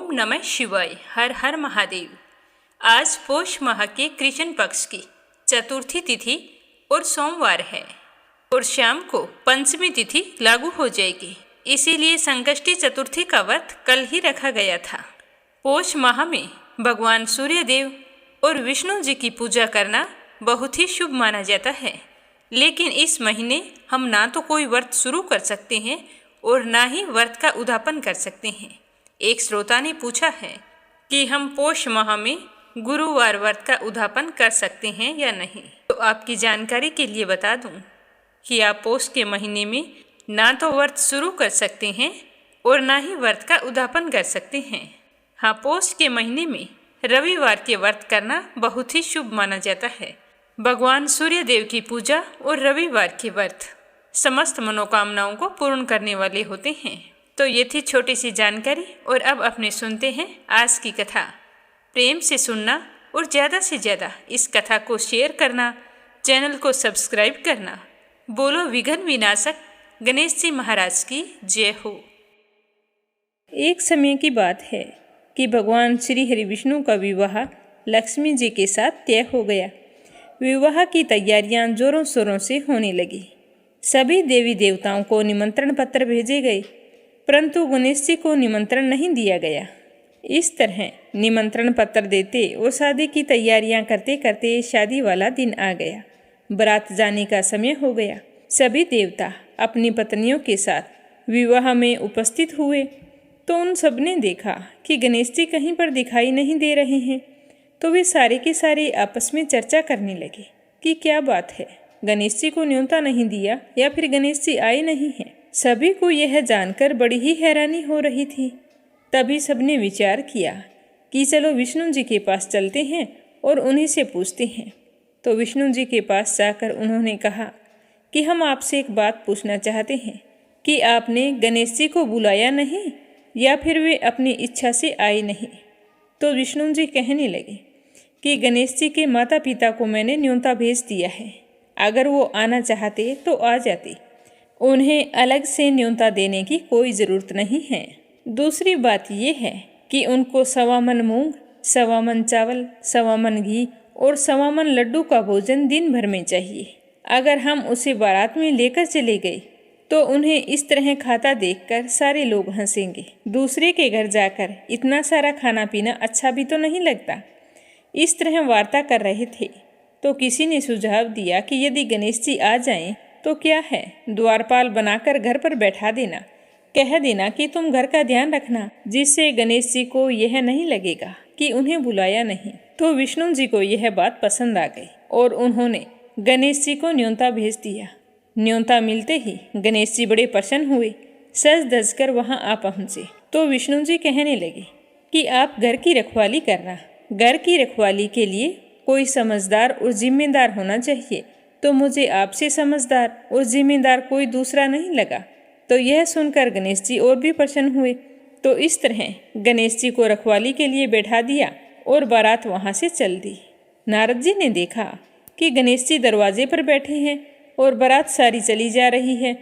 ओम नमः शिवाय। हर हर महादेव। आज पौष माह के कृष्ण पक्ष की चतुर्थी तिथि और सोमवार है और शाम को पंचमी तिथि लागू हो जाएगी। इसीलिए संकष्टी चतुर्थी का व्रत कल ही रखा गया था। पौष माह में भगवान सूर्य देव और विष्णु जी की पूजा करना बहुत ही शुभ माना जाता है। लेकिन इस महीने हम ना तो कोई व्रत शुरू कर सकते हैं और ना ही व्रत का उद्यापन कर सकते हैं। एक श्रोता ने पूछा है कि हम पौष माह में गुरुवार व्रत का उद्यापन कर सकते हैं या नहीं। तो आपकी जानकारी के लिए बता दूं कि आप पौष के महीने में ना तो व्रत शुरू कर सकते हैं और ना ही व्रत का उद्यापन कर सकते हैं। हाँ, पौष के महीने में रविवार के व्रत करना बहुत ही शुभ माना जाता है। भगवान सूर्य देव की पूजा और रविवार के व्रत समस्त मनोकामनाओं को पूर्ण करने वाले होते हैं। तो ये थी छोटी सी जानकारी और अब अपने सुनते हैं आज की कथा। प्रेम से सुनना और ज़्यादा से ज़्यादा इस कथा को शेयर करना, चैनल को सब्सक्राइब करना। बोलो विघ्न विनाशक गणेश जी महाराज की जय हो। एक समय की बात है कि भगवान श्री हरि विष्णु का विवाह लक्ष्मी जी के साथ तय हो गया। विवाह की तैयारियां जोरों शोरों से होने लगी। सभी देवी देवताओं को निमंत्रण पत्र भेजे गए, परंतु गणेश जी को निमंत्रण नहीं दिया गया। इस तरह निमंत्रण पत्र देते और शादी की तैयारियां करते करते शादी वाला दिन आ गया। बारात जाने का समय हो गया। सभी देवता अपनी पत्नियों के साथ विवाह में उपस्थित हुए तो उन सब ने देखा कि गणेश जी कहीं पर दिखाई नहीं दे रहे हैं। तो वे सारे के सारे आपस में चर्चा करने लगे कि क्या बात है, गणेश जी को न्योता नहीं दिया या फिर गणेश जी आए नहीं हैं। सभी को यह जानकर बड़ी ही हैरानी हो रही थी। तभी सबने विचार किया कि चलो विष्णु जी के पास चलते हैं और उन्हीं से पूछते हैं। तो विष्णु जी के पास जाकर उन्होंने कहा कि हम आपसे एक बात पूछना चाहते हैं कि आपने गणेश जी को बुलाया नहीं या फिर वे अपनी इच्छा से आए नहीं। तो विष्णु जी कहने लगे कि गणेश जी के माता पिता को मैंने न्योता भेज दिया है। अगर वो आना चाहते तो आ जाते। उन्हें अलग से न्योता देने की कोई ज़रूरत नहीं है। दूसरी बात यह है कि उनको 1.25 मन मूंग, 1.25 मन चावल, 1.25 मन घी और 1.25 मन लड्डू का भोजन दिन भर में चाहिए। अगर हम उसे बारात में लेकर चले गए तो उन्हें इस तरह खाता देखकर सारे लोग हंसेंगे। दूसरे के घर जाकर इतना सारा खाना पीना अच्छा भी तो नहीं लगता। इस तरह वार्ता कर रहे थे तो किसी ने सुझाव दिया कि यदि गणेश जी आ जाएं तो क्या है, द्वारपाल बनाकर घर पर बैठा देना। कह देना कि तुम घर का ध्यान रखना, जिससे गणेश जी को यह नहीं लगेगा कि उन्हें बुलाया नहीं। तो विष्णु जी को यह बात पसंद आ गई और उन्होंने गणेश जी को न्योता भेज दिया। न्योता मिलते ही गणेश जी बड़े प्रसन्न हुए, सज धज कर वहाँ आ पहुँचे। तो विष्णु जी कहने लगे कि आप घर की रखवाली करना। घर की रखवाली के लिए कोई समझदार और जिम्मेदार होना चाहिए। तो मुझे आपसे समझदार और जिम्मेदार कोई दूसरा नहीं लगा। तो यह सुनकर गणेश जी और भी प्रसन्न हुए। तो इस तरह गणेश जी को रखवाली के लिए बैठा दिया और बारात वहाँ से चल दी। नारद जी ने देखा कि गणेश जी दरवाजे पर बैठे हैं और बारात सारी चली जा रही है।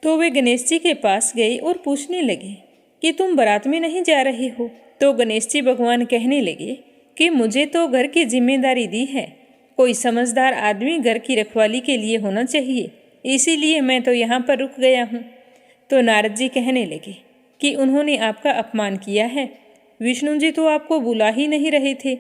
तो वे गणेश जी के पास गए और पूछने लगे कि तुम बारात में नहीं जा रहे हो। तो गणेश जी भगवान कहने लगे कि मुझे तो घर की जिम्मेदारी दी है। कोई समझदार आदमी घर की रखवाली के लिए होना चाहिए, इसीलिए मैं तो यहाँ पर रुक गया हूँ। तो नारद जी कहने लगे कि उन्होंने आपका अपमान किया है। विष्णु जी तो आपको बुला ही नहीं रहे थे।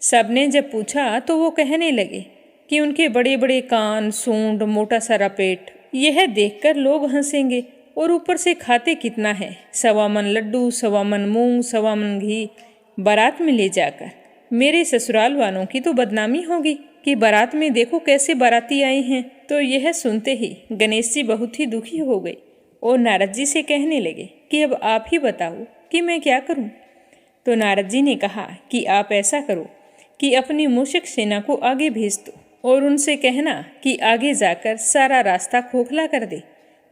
सबने जब पूछा तो वो कहने लगे कि उनके बड़े बड़े कान, सूंड, मोटा सारा पेट, यह देखकर लोग हंसेंगे और ऊपर से खाते कितना है, 1.25 मन लड्डू, 1.25 मन मूंग, 1.25 मन घी। बारात में ले जाकर मेरे ससुराल वालों की तो बदनामी होगी कि बारात में देखो कैसे बाराती आए हैं। तो यह सुनते ही गणेश जी बहुत ही दुखी हो गए और नारद जी से कहने लगे कि अब आप ही बताओ कि मैं क्या करूं। तो नारद जी ने कहा कि आप ऐसा करो कि अपनी मूषक सेना को आगे भेज दो और उनसे कहना कि आगे जाकर सारा रास्ता खोखला कर दे,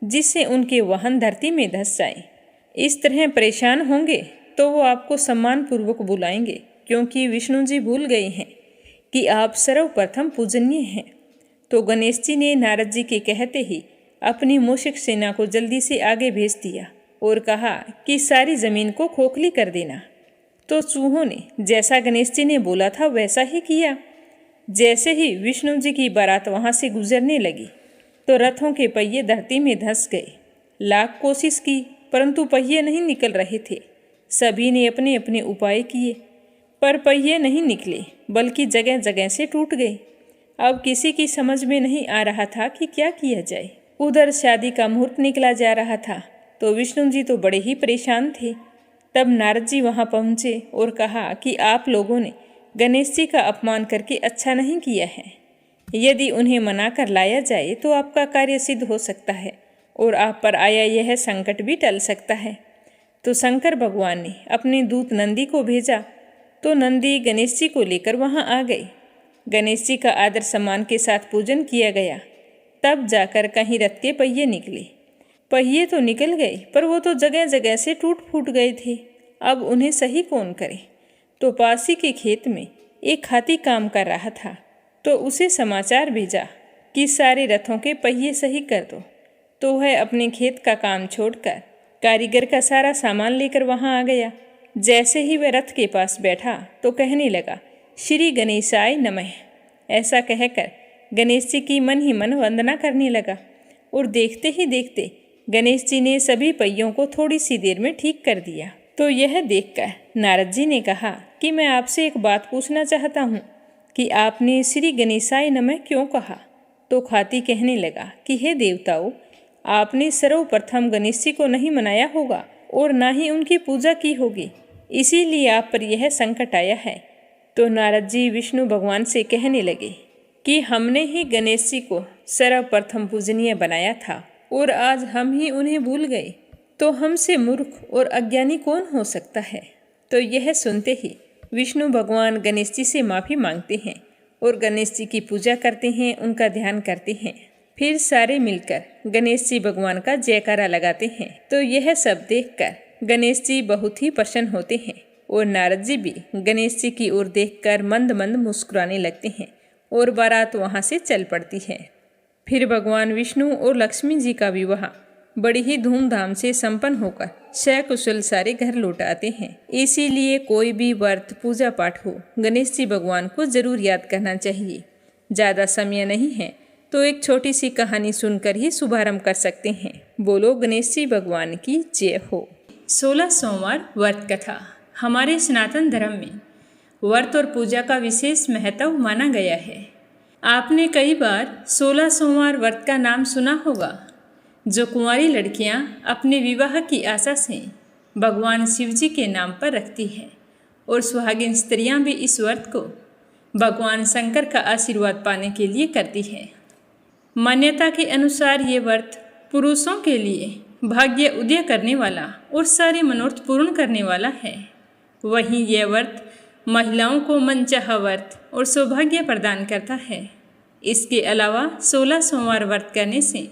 जिससे उनके वाहन धरती में धंस जाएं। इस तरह परेशान होंगे तो वो आपको सम्मानपूर्वक बुलाएंगे, क्योंकि विष्णु जी भूल गए हैं कि आप सर्वप्रथम पूजनीय हैं। तो गणेश जी ने नारद जी के कहते ही अपनी मूषक सेना को जल्दी से आगे भेज दिया और कहा कि सारी जमीन को खोखली कर देना। तो चूहों ने जैसा गणेश जी ने बोला था वैसा ही किया। जैसे ही विष्णु जी की बारात वहाँ से गुजरने लगी तो रथों के पहिए धरती में धंस गए। लाख कोशिश की परंतु पहिए नहीं निकल रहे थे। सभी ने अपने अपने उपाय किए पर पहिए नहीं निकले, बल्कि जगह जगह से टूट गए। अब किसी की समझ में नहीं आ रहा था कि क्या किया जाए। उधर शादी का मुहूर्त निकला जा रहा था तो विष्णु जी तो बड़े ही परेशान थे। तब नारद जी वहाँ पहुँचे और कहा कि आप लोगों ने गणेश जी का अपमान करके अच्छा नहीं किया है। यदि उन्हें मना कर लाया जाए तो आपका कार्य सिद्ध हो सकता है और आप पर आया यह संकट भी टल सकता है। तो शंकर भगवान ने अपने दूत नंदी को भेजा तो नंदी गणेश जी को लेकर वहाँ आ गए। गणेश जी का आदर सम्मान के साथ पूजन किया गया। तब जाकर कहीं रथ के पहिए निकले। पहिए तो निकल गए पर वो तो जगह जगह से टूट फूट गए थे। अब उन्हें सही कौन करे। तो पास ही के खेत में एक हाथी काम कर रहा था तो उसे समाचार भेजा कि सारे रथों के पहिए सही कर दो। तो वह अपने खेत का काम छोड़कर कारीगर का सारा सामान लेकर वहाँ आ गया। जैसे ही वह रथ के पास बैठा तो कहने लगा, श्री गणेशाय नमः। ऐसा कहकर गणेश जी की मन ही मन वंदना करने लगा और देखते ही देखते गणेश जी ने सभी पहियों को थोड़ी सी देर में ठीक कर दिया। तो यह देखकर नारद जी ने कहा कि मैं आपसे एक बात पूछना चाहता हूँ कि आपने श्री गणेशाय नमः क्यों कहा। तो हाथी कहने लगा कि हे देवताओं, आपने सर्वप्रथम गणेश जी को नहीं मनाया होगा और ना ही उनकी पूजा की होगी, इसीलिए आप पर यह संकट आया है। तो नारद जी विष्णु भगवान से कहने लगे कि हमने ही गणेश जी को सर्वप्रथम पूजनीय बनाया था और आज हम ही उन्हें भूल गए, तो हमसे मूर्ख और अज्ञानी कौन हो सकता है। तो यह सुनते ही विष्णु भगवान गणेश जी से माफ़ी मांगते हैं और गणेश जी की पूजा करते हैं, उनका ध्यान करते हैं। फिर सारे मिलकर गणेश जी भगवान का जयकारा लगाते हैं। तो यह सब देखकर गणेश जी बहुत ही प्रसन्न होते हैं और नारद जी भी गणेश जी की ओर देखकर मंद मंद मुस्कुराने लगते हैं और बारात वहाँ से चल पड़ती है। फिर भगवान विष्णु और लक्ष्मी जी का विवाह बड़ी ही धूमधाम से संपन्न होकर सकुशल सारे घर लौट आते हैं। इसीलिए कोई भी व्रत पूजा पाठ हो, गणेश जी भगवान को जरूर याद करना चाहिए। ज़्यादा समय नहीं है तो एक छोटी सी कहानी सुनकर ही शुभारंभ कर सकते हैं। बोलो गणेश जी भगवान की जय हो। 16 सोमवार व्रत कथा। हमारे सनातन धर्म में व्रत और पूजा का विशेष महत्व माना गया है। आपने कई बार 16 सोमवार व्रत का नाम सुना होगा, जो कुंवारी लड़कियां अपने विवाह की आशा से भगवान शिव जी के नाम पर रखती हैं और सुहागिन स्त्रियां भी इस व्रत को भगवान शंकर का आशीर्वाद पाने के लिए करती हैं। मान्यता के अनुसार ये व्रत पुरुषों के लिए भाग्य उदय करने वाला और सारे मनोरथ पूर्ण करने वाला है। वहीं यह व्रत महिलाओं को मनचाहा व्रत और सौभाग्य प्रदान करता है। इसके अलावा 16 सोमवार व्रत करने से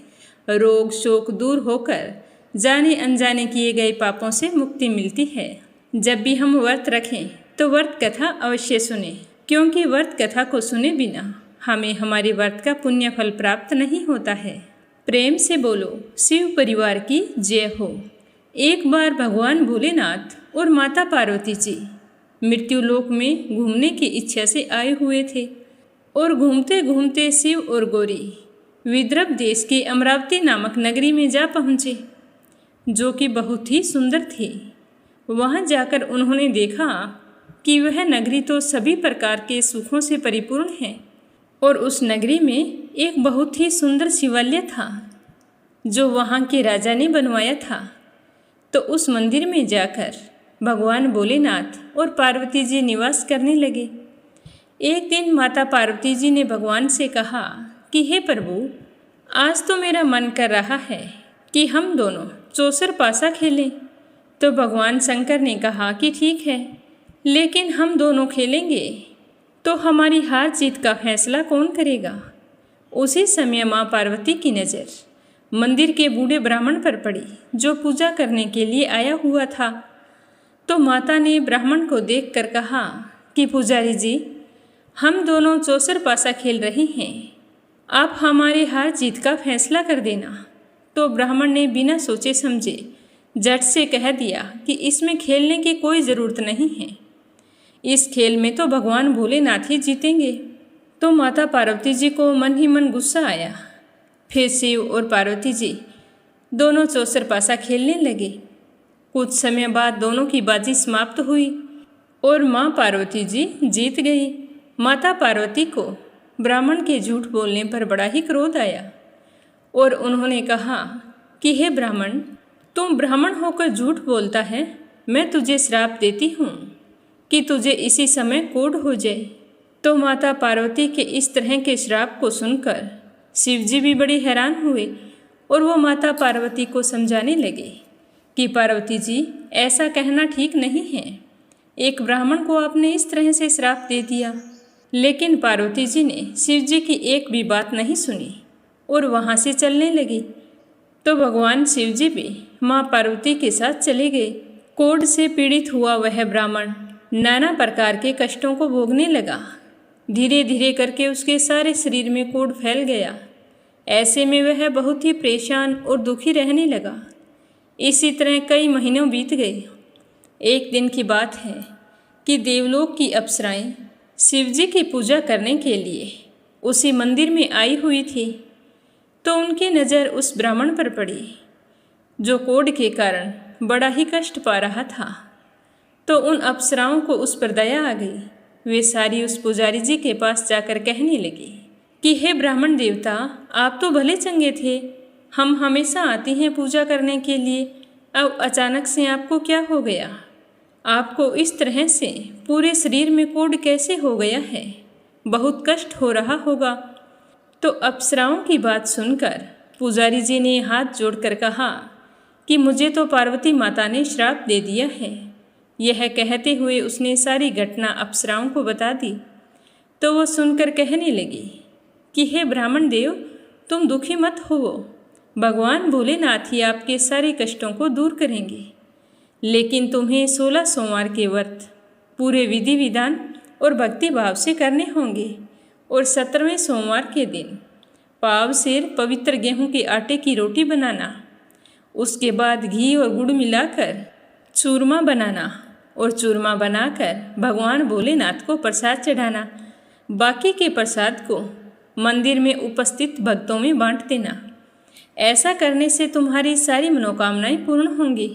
रोग शोक दूर होकर जाने अनजाने किए गए पापों से मुक्ति मिलती है। जब भी हम व्रत रखें तो व्रत कथा अवश्य सुने, क्योंकि व्रत कथा को सुने बिना हमें हमारे व्रत का पुण्य फल प्राप्त नहीं होता है। प्रेम से बोलो शिव परिवार की जय हो। एक बार भगवान भोलेनाथ और माता पार्वती जी मृत्युलोक में घूमने की इच्छा से आए हुए थे और घूमते घूमते शिव और गौरी विदर्भ देश के अमरावती नामक नगरी में जा पहुँचे, जो कि बहुत ही सुंदर थी। वहाँ जाकर उन्होंने देखा कि वह नगरी तो सभी प्रकार के सुखों से परिपूर्ण है और उस नगरी में एक बहुत ही सुंदर शिवालय था जो वहाँ के राजा ने बनवाया था। तो उस मंदिर में जाकर भगवान भोलेनाथ और पार्वती जी निवास करने लगे। एक दिन माता पार्वती जी ने भगवान से कहा कि हे प्रभु, आज तो मेरा मन कर रहा है कि हम दोनों चौसर पासा खेलें। तो भगवान शंकर ने कहा कि ठीक है, लेकिन हम दोनों खेलेंगे तो हमारी हार जीत का फैसला कौन करेगा। उसी समय माँ पार्वती की नज़र मंदिर के बूढ़े ब्राह्मण पर पड़ी जो पूजा करने के लिए आया हुआ था। तो माता ने ब्राह्मण को देखकर कहा कि पुजारी जी, हम दोनों चौसर पासा खेल रहे हैं, आप हमारे हार जीत का फैसला कर देना। तो ब्राह्मण ने बिना सोचे समझे झट से कह दिया कि इसमें खेलने की कोई ज़रूरत नहीं है, इस खेल में तो भगवान भोलेनाथ ही जीतेंगे। तो माता पार्वती जी को मन ही मन गुस्सा आया। फिर शिव और पार्वती जी दोनों चौसर पासा खेलने लगे। कुछ समय बाद दोनों की बाजी समाप्त हुई और माँ पार्वती जी जीत गई। माता पार्वती को ब्राह्मण के झूठ बोलने पर बड़ा ही क्रोध आया और उन्होंने कहा कि हे ब्राह्मण, तुम ब्राह्मण होकर झूठ बोलता है। मैं तुझे श्राप देती हूँ कि तुझे इसी समय कोढ़ हो जाए। तो माता पार्वती के इस तरह के श्राप को सुनकर शिव जी भी बड़े हैरान हुए और वो माता पार्वती को समझाने लगे कि पार्वती जी, ऐसा कहना ठीक नहीं है। एक ब्राह्मण को आपने इस तरह से श्राप दे दिया। लेकिन पार्वती जी ने शिव जी की एक भी बात नहीं सुनी और वहाँ से चलने लगी। तो भगवान शिव जी भी माँ पार्वती के साथ चले गए। कोढ़ से पीड़ित हुआ वह ब्राह्मण नाना प्रकार के कष्टों को भोगने लगा। धीरे धीरे करके उसके सारे शरीर में कोढ़ फैल गया। ऐसे में वह बहुत ही परेशान और दुखी रहने लगा। इसी तरह कई महीनों बीत गए। एक दिन की बात है कि देवलोक की अप्सराएं शिव जी की पूजा करने के लिए उसी मंदिर में आई हुई थी। तो उनकी नज़र उस ब्राह्मण पर पड़ी जो कोढ़ के कारण बड़ा ही कष्ट पा रहा था। तो उन अप्सराओं को उस पर दया आ गई। वे सारी उस पुजारी जी के पास जाकर कहने लगी कि हे ब्राह्मण देवता, आप तो भले चंगे थे। हम हमेशा आते हैं पूजा करने के लिए। अब अचानक से आपको क्या हो गया? आपको इस तरह से पूरे शरीर में कोढ़ कैसे हो गया है? बहुत कष्ट हो रहा होगा। तो अप्सराओं की बात सुनकर पुजारी जी ने हाथ जोड़कर कहा कि मुझे तो पार्वती माता ने श्राप दे दिया है। यह कहते हुए उसने सारी घटना अप्सराओं को बता दी। तो वो सुनकर कहने लगी कि हे ब्राह्मण देव, तुम दुखी मत होवो। भगवान भोलेनाथ ही आपके सारे कष्टों को दूर करेंगे। लेकिन तुम्हें 16 सोमवार के व्रत पूरे विधि विधान और भक्ति भाव से करने होंगे और 17वें सोमवार के दिन पाव सेर पवित्र गेहूं के आटे की रोटी बनाना। उसके बाद घी और गुड़ मिलाकर चूरमा बनाना और चूरमा बनाकर भगवान भोलेनाथ को प्रसाद चढ़ाना। बाकी के प्रसाद को मंदिर में उपस्थित भक्तों में बांट देना। ऐसा करने से तुम्हारी सारी मनोकामनाएं पूर्ण होंगी।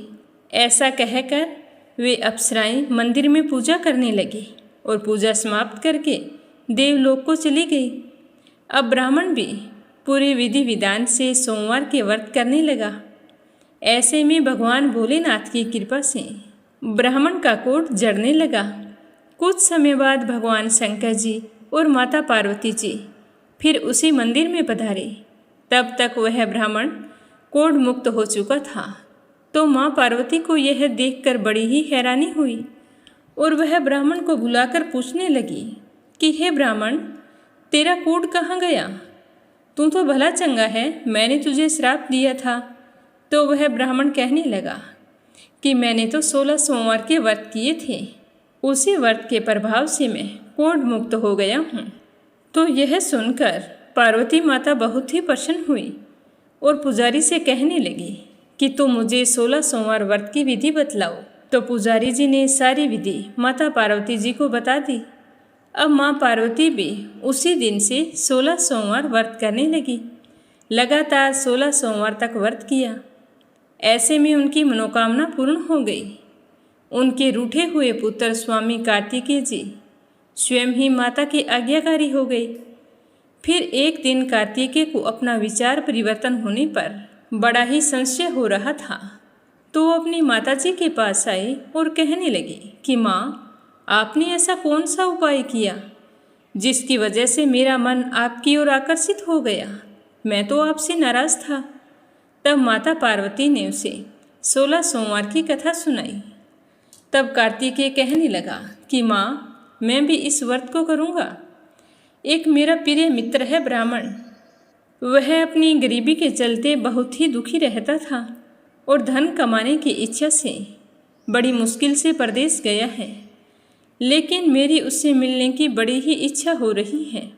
ऐसा कहकर वे अप्सराएं मंदिर में पूजा करने लगी और पूजा समाप्त करके देवलोक को चली गई। अब ब्राह्मण भी पूरे विधि विधान से सोमवार के व्रत करने लगा। ऐसे में भगवान भोलेनाथ की कृपा से ब्राह्मण का कोढ़ जड़ने लगा। कुछ समय बाद भगवान शंकर जी और माता पार्वती जी फिर उसी मंदिर में पधारे। तब तक वह ब्राह्मण कोढ़ मुक्त हो चुका था। तो माँ पार्वती को यह देखकर बड़ी ही हैरानी हुई और वह ब्राह्मण को बुलाकर पूछने लगी कि हे ब्राह्मण, तेरा कोढ़ कहाँ गया? तू तो भला चंगा है, मैंने तुझे श्राप दिया था। तो वह ब्राह्मण कहने लगा कि मैंने तो 16 सोमवार के व्रत किए थे। उसी व्रत के प्रभाव से मैं कोढ़ मुक्त हो गया हूँ। तो यह सुनकर पार्वती माता बहुत ही प्रसन्न हुई और पुजारी से कहने लगी कि तुम मुझे 16 सोमवार व्रत की विधि बतलाओ। तो पुजारी जी ने सारी विधि माता पार्वती जी को बता दी। अब माँ पार्वती भी उसी दिन से 16 सोमवार व्रत करने लगी। लगातार 16 सोमवार तक व्रत किया। ऐसे में उनकी मनोकामना पूर्ण हो गई। उनके रूठे हुए पुत्र स्वामी कार्तिकेय जी स्वयं ही माता की आज्ञाकारी हो गए। फिर एक दिन कार्तिकेय को अपना विचार परिवर्तन होने पर बड़ा ही संशय हो रहा था। तो वो अपनी माता जी के पास आए और कहने लगे कि माँ, आपने ऐसा कौन सा उपाय किया जिसकी वजह से मेरा मन आपकी ओर आकर्षित हो गया? मैं तो आपसे नाराज था। तब माता पार्वती ने उसे 16 सोमवार की कथा सुनाई। तब कार्तिकेय कहने लगा कि माँ, मैं भी इस व्रत को करूँगा। एक मेरा प्रिय मित्र है ब्राह्मण, वह अपनी गरीबी के चलते बहुत ही दुखी रहता था और धन कमाने की इच्छा से बड़ी मुश्किल से परदेश गया है। लेकिन मेरी उससे मिलने की बड़ी ही इच्छा हो रही है।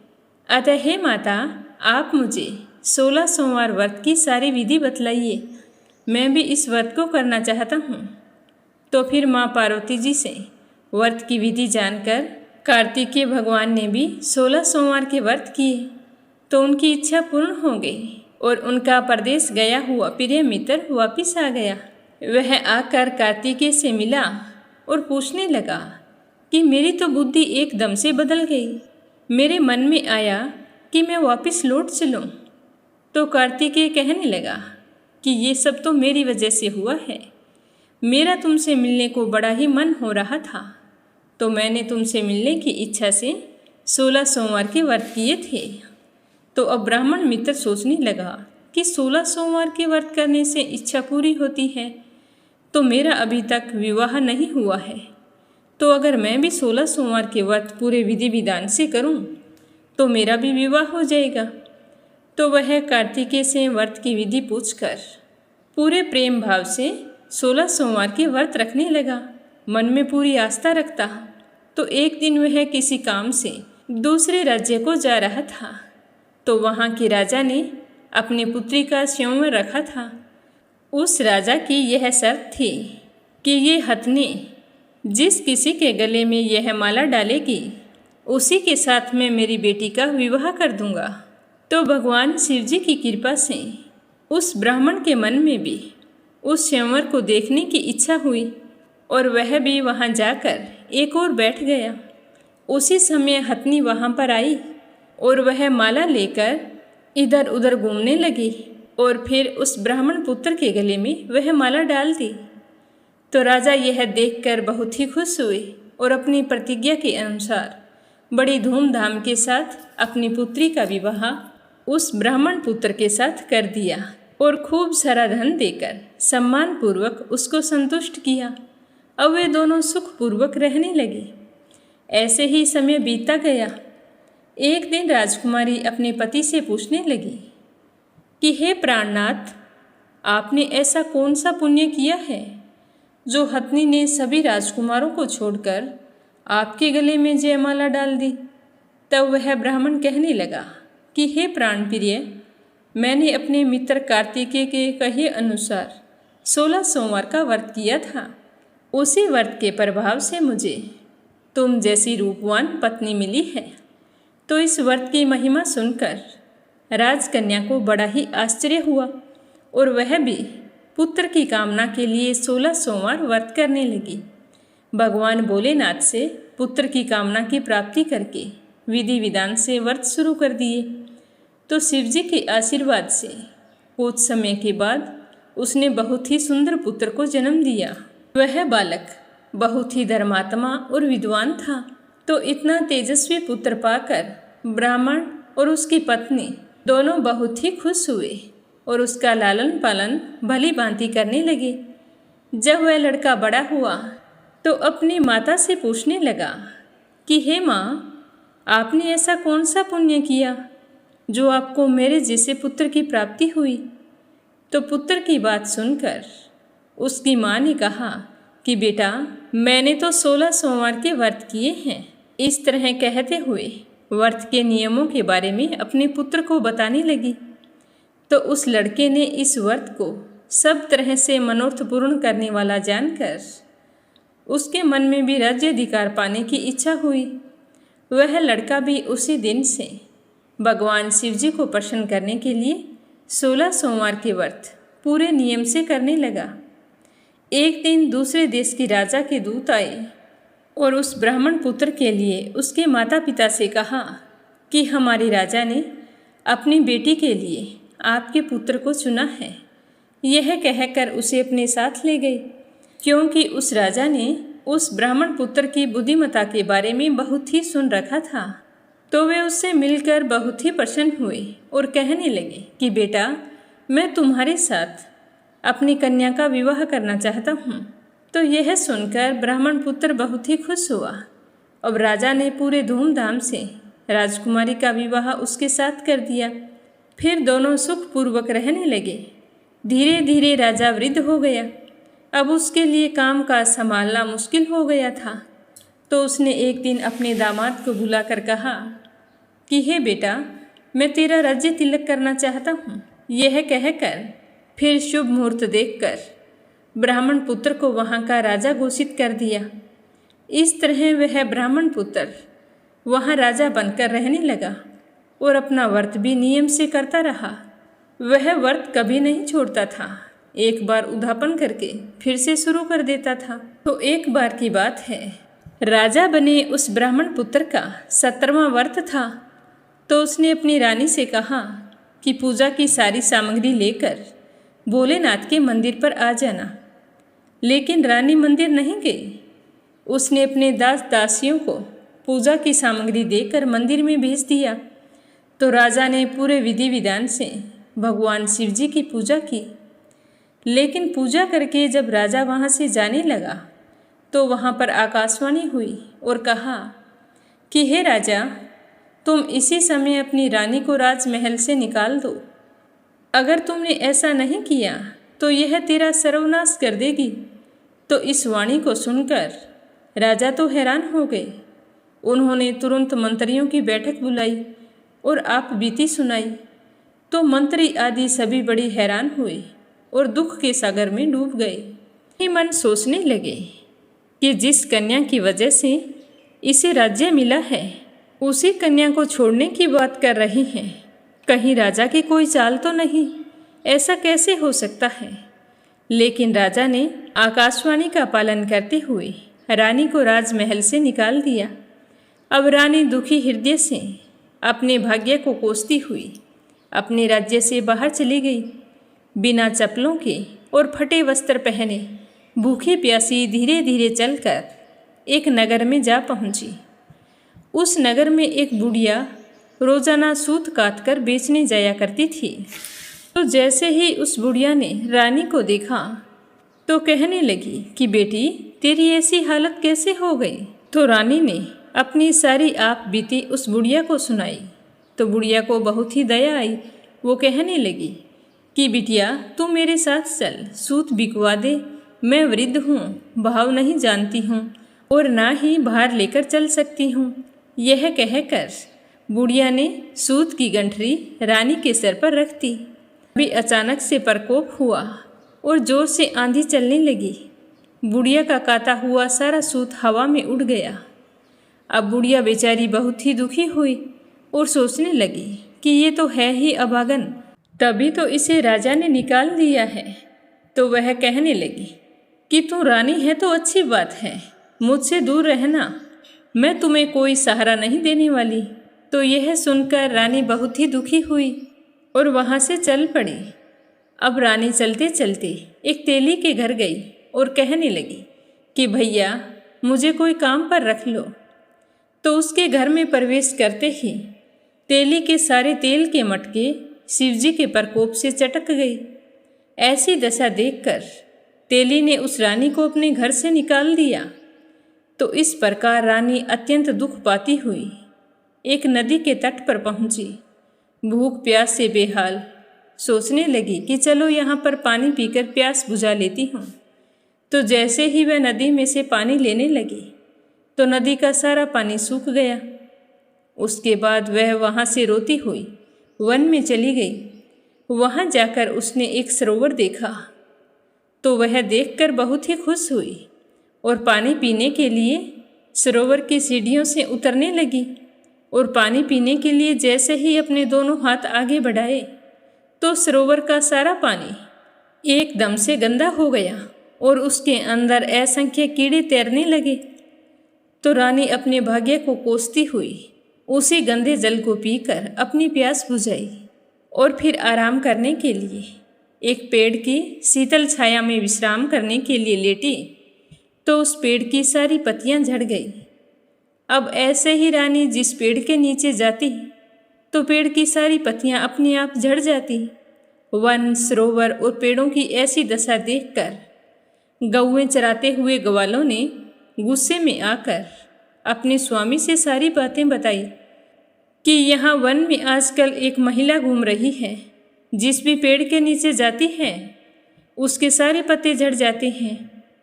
अतः हे माता, आप मुझे 16 सोमवार व्रत की सारी विधि बतलाइए। मैं भी इस व्रत को करना चाहता हूँ। तो फिर माँ पार्वती जी से व्रत की विधि जानकर कार्तिकेय भगवान ने भी 16 सोमवार के व्रत किए तो उनकी इच्छा पूर्ण हो गई और उनका परदेश गया हुआ प्रिय मित्र वापिस आ गया। वह आकर कार्तिकेय से मिला और पूछने लगा कि मेरी तो बुद्धि एकदम से बदल गई। मेरे मन में आया कि मैं वापस लौट चलूं। तो कार्तिकेय कहने लगा कि ये सब तो मेरी वजह से हुआ है। मेरा तुमसे मिलने को बड़ा ही मन हो रहा था तो मैंने तुमसे मिलने की इच्छा से 16 सोमवार के व्रत किए थे। तो अब ब्राह्मण मित्र सोचने लगा कि 16 सोमवार के व्रत करने से इच्छा पूरी होती है, तो मेरा अभी तक विवाह नहीं हुआ है, तो अगर मैं भी 16 सोमवार के व्रत पूरे विधि विधान से करूं तो मेरा भी विवाह हो जाएगा। तो वह कार्तिकेय से व्रत की विधि पूछकर पूरे प्रेम भाव से 16 सोमवार के व्रत रखने लगा। मन में पूरी आस्था रखता। तो एक दिन वह किसी काम से दूसरे राज्य को जा रहा था तो वहाँ के राजा ने अपनी पुत्री का स्वयंवर रखा था। उस राजा की यह शर्त थी कि ये हथनी जिस किसी के गले में यह माला डालेगी उसी के साथ मैं मेरी बेटी का विवाह कर दूंगा। तो भगवान शिव जी की कृपा से उस ब्राह्मण के मन में भी उस स्वयंवर को देखने की इच्छा हुई और वह भी वहां जाकर एक और बैठ गया। उसी समय हथनी वहां पर आई और वह माला लेकर इधर उधर घूमने लगी और फिर उस ब्राह्मण पुत्र के गले में वह माला डाल दी। तो राजा यह देखकर बहुत ही खुश हुए और अपनी प्रतिज्ञा के अनुसार बड़ी धूमधाम के साथ अपनी पुत्री का विवाह उस ब्राह्मण पुत्र के साथ कर दिया और खूब सारा धन देकर सम्मान पूर्वक उसको संतुष्ट किया। अब वे दोनों सुखपूर्वक रहने लगे। ऐसे ही समय बीतता गया। एक दिन राजकुमारी अपने पति से पूछने लगी कि हे प्राणनाथ, आपने ऐसा कौन सा पुण्य किया है जो हथनी ने सभी राजकुमारों को छोड़कर आपके गले में जयमाला डाल दी। तब वह ब्राह्मण कहने लगा कि हे प्राण प्रिय, मैंने अपने मित्र कार्तिकेय के कहे अनुसार 16 सोमवार का व्रत किया था। उसी व्रत के प्रभाव से मुझे तुम जैसी रूपवान पत्नी मिली है। तो इस व्रत की महिमा सुनकर राजकन्या को बड़ा ही आश्चर्य हुआ और वह भी पुत्र की कामना के लिए 16 सोमवार व्रत करने लगी। भगवान भोलेनाथ से पुत्र की कामना की प्राप्ति करके विधि विधान से व्रत शुरू कर दिए। तो शिव जी के आशीर्वाद से कुछ समय के बाद उसने बहुत ही सुंदर पुत्र को जन्म दिया। वह बालक बहुत ही धर्मात्मा और विद्वान था। तो इतना तेजस्वी पुत्र पाकर ब्राह्मण और उसकी पत्नी दोनों बहुत ही खुश हुए और उसका लालन पालन भली भांति करने लगे। जब वह लड़का बड़ा हुआ तो अपनी माता से पूछने लगा कि हे माँ, आपने ऐसा कौन सा पुण्य किया जो आपको मेरे जैसे पुत्र की प्राप्ति हुई। तो पुत्र की बात सुनकर उसकी माँ ने कहा कि बेटा, मैंने तो 16 सोमवार के व्रत किए हैं। इस तरह कहते हुए व्रत के नियमों के बारे में अपने पुत्र को बताने लगी। तो उस लड़के ने इस व्रत को सब तरह से मनोरथ पूर्ण करने वाला जानकर उसके मन में भी राज्याधिकार पाने की इच्छा हुई। वह लड़का भी उसी दिन से भगवान शिव जी को प्रसन्न करने के लिए 16 सोमवार के व्रत पूरे नियम से करने लगा। एक दिन दूसरे देश के राजा के दूत आए और उस ब्राह्मण पुत्र के लिए उसके माता पिता से कहा कि हमारे राजा ने अपनी बेटी के लिए आपके पुत्र को चुना है। यह कहकर उसे अपने साथ ले गए, क्योंकि उस राजा ने उस ब्राह्मण पुत्र की बुद्धिमत्ता के बारे में बहुत ही सुन रखा था। तो वे उससे मिलकर बहुत ही प्रसन्न हुए और कहने लगे कि बेटा, मैं तुम्हारे साथ अपनी कन्या का विवाह करना चाहता हूँ। तो यह सुनकर ब्राह्मण पुत्र बहुत ही खुश हुआ। अब राजा ने पूरे धूमधाम से राजकुमारी का विवाह उसके साथ कर दिया। फिर दोनों सुखपूर्वक रहने लगे। धीरे धीरे राजा वृद्ध हो गया। अब उसके लिए काम काज संभालना मुश्किल हो गया था। तो उसने एक दिन अपने दामाद को बुलाकर कहा कि हे बेटा, मैं तेरा राज्य तिलक करना चाहता हूँ। यह कहकर फिर शुभ मुहूर्त देखकर ब्राह्मण पुत्र को वहाँ का राजा घोषित कर दिया। इस तरह वह ब्राह्मण पुत्र वहाँ राजा बनकर रहने लगा और अपना व्रत भी नियम से करता रहा। वह व्रत कभी नहीं छोड़ता था, एक बार उद्यापन करके फिर से शुरू कर देता था। तो एक बार की बात है, राजा बने उस ब्राह्मण पुत्र का 17वां व्रत था। तो उसने अपनी रानी से कहा कि पूजा की सारी सामग्री लेकर भोलेनाथ के मंदिर पर आ जाना। लेकिन रानी मंदिर नहीं गई। उसने अपने दास दासियों को पूजा की सामग्री देकर मंदिर में भेज दिया। तो राजा ने पूरे विधि विधान से भगवान शिव जी की पूजा की। लेकिन पूजा करके जब राजा वहाँ से जाने लगा तो वहाँ पर आकाशवाणी हुई और कहा कि हे राजा, तुम इसी समय अपनी रानी को राजमहल से निकाल दो। अगर तुमने ऐसा नहीं किया तो यह तेरा सर्वनाश कर देगी। तो इस वाणी को सुनकर राजा तो हैरान हो गए। उन्होंने तुरंत मंत्रियों की बैठक बुलाई और आप बीती सुनाई। तो मंत्री आदि सभी बड़े हैरान हुए और दुख के सागर में डूब गए। ही मन सोचने लगे कि जिस कन्या की वजह से इसे राज्य मिला है, उसी कन्या को छोड़ने की बात कर रही हैं। कहीं राजा की कोई चाल तो नहीं? ऐसा कैसे हो सकता है? लेकिन राजा ने आकाशवाणी का पालन करते हुए रानी को राजमहल से निकाल दिया। अब रानी दुखी हृदय से अपने भाग्य को कोसती हुई अपने राज्य से बाहर चली गई। बिना चप्पलों के और फटे वस्त्र पहने भूखी प्यासी धीरे धीरे चलकर एक नगर में जा पहुंची। उस नगर में एक बुढ़िया रोजाना सूत काट कर बेचने जाया करती थी। तो जैसे ही उस बुढ़िया ने रानी को देखा तो कहने लगी कि बेटी, तेरी ऐसी हालत कैसे हो गई? तो रानी ने अपनी सारी आप बीती उस बुढ़िया को सुनाई। तो बुढ़िया को बहुत ही दया आई। वो कहने लगी कि बिटिया, तू मेरे साथ चल, सूत बिकवा दे। मैं वृद्ध हूँ, भाव नहीं जानती हूँ और ना ही भार लेकर चल सकती हूँ। यह कहकर बुढ़िया ने सूत की गंठरी रानी के सर पर रख दी। अभी अचानक से प्रकोप हुआ और जोर से आंधी चलने लगी। बुढ़िया का काता हुआ सारा सूत हवा में उड़ गया। अब बुढ़िया बेचारी बहुत ही दुखी हुई और सोचने लगी कि ये तो है ही अभागन, तभी तो इसे राजा ने निकाल दिया है। तो वह कहने लगी कि तू रानी है तो अच्छी बात है, मुझसे दूर रहना, मैं तुम्हें कोई सहारा नहीं देने वाली। तो यह सुनकर रानी बहुत ही दुखी हुई और वहाँ से चल पड़ी। अब रानी चलते चलते एक तेली के घर गई और कहने लगी कि भैया, मुझे कोई काम पर रख लो। तो उसके घर में प्रवेश करते ही तेली के सारे तेल के मटके शिवजी के प्रकोप से चटक गई। ऐसी दशा देखकर तेली ने उस रानी को अपने घर से निकाल दिया। तो इस प्रकार रानी अत्यंत दुख पाती हुई एक नदी के तट पर पहुंची। भूख प्यास से बेहाल सोचने लगी कि चलो यहाँ पर पानी पीकर प्यास बुझा लेती हूँ। तो जैसे ही वह नदी में से पानी लेने लगी तो नदी का सारा पानी सूख गया। उसके बाद वह वहाँ से रोती हुई वन में चली गई। वहाँ जाकर उसने एक सरोवर देखा। तो वह देखकर बहुत ही खुश हुई और पानी पीने के लिए सरोवर की सीढ़ियों से उतरने लगी। और पानी पीने के लिए जैसे ही अपने दोनों हाथ आगे बढ़ाए तो सरोवर का सारा पानी एकदम से गंदा हो गया और उसके अंदर असंख्य कीड़े तैरने लगे। तो रानी अपने भाग्य को कोसती हुई उसी गंदे जल को पीकर अपनी प्यास बुझाई और फिर आराम करने के लिए एक पेड़ की शीतल छाया में विश्राम करने के लिए लेटी। तो उस पेड़ की सारी पत्तियां झड़ गई। अब ऐसे ही रानी जिस पेड़ के नीचे जाती तो पेड़ की सारी पत्तियां अपने आप झड़ जाती। वन, सरोवर और पेड़ों की ऐसी दशा देखकर गौएं चराते हुए ग्वालों ने गुस्से में आकर अपने स्वामी से सारी बातें बताई कि यहाँ वन में आजकल एक महिला घूम रही है, जिस भी पेड़ के नीचे जाती है उसके सारे पत्ते झड़ जाते हैं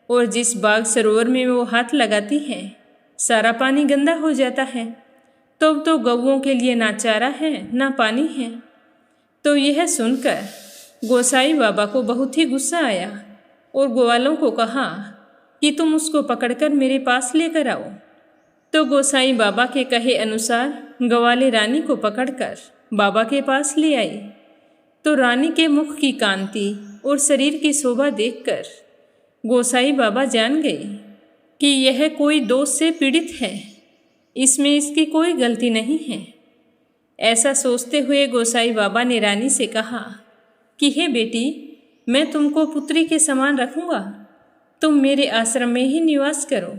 और जिस बाग सरोवर में वो हाथ लगाती है सारा पानी गंदा हो जाता है। तो गौओं के लिए ना चारा है ना पानी है। तो यह सुनकर गोसाई बाबा को बहुत ही गुस्सा आया और ग्वालों को कहा कि तुम उसको पकड़कर मेरे पास लेकर आओ। तो गोसाई बाबा के कहे अनुसार ग्वाले रानी को पकड़कर बाबा के पास ले आई। तो रानी के मुख की कांति और शरीर की शोभा देखकर गोसाई बाबा जान गए कि यह कोई दोष से पीड़ित है, इसमें इसकी कोई गलती नहीं है। ऐसा सोचते हुए गोसाई बाबा ने रानी से कहा कि हे बेटी, मैं तुमको पुत्री के समान रखूँगा, तुम मेरे आश्रम में ही निवास करो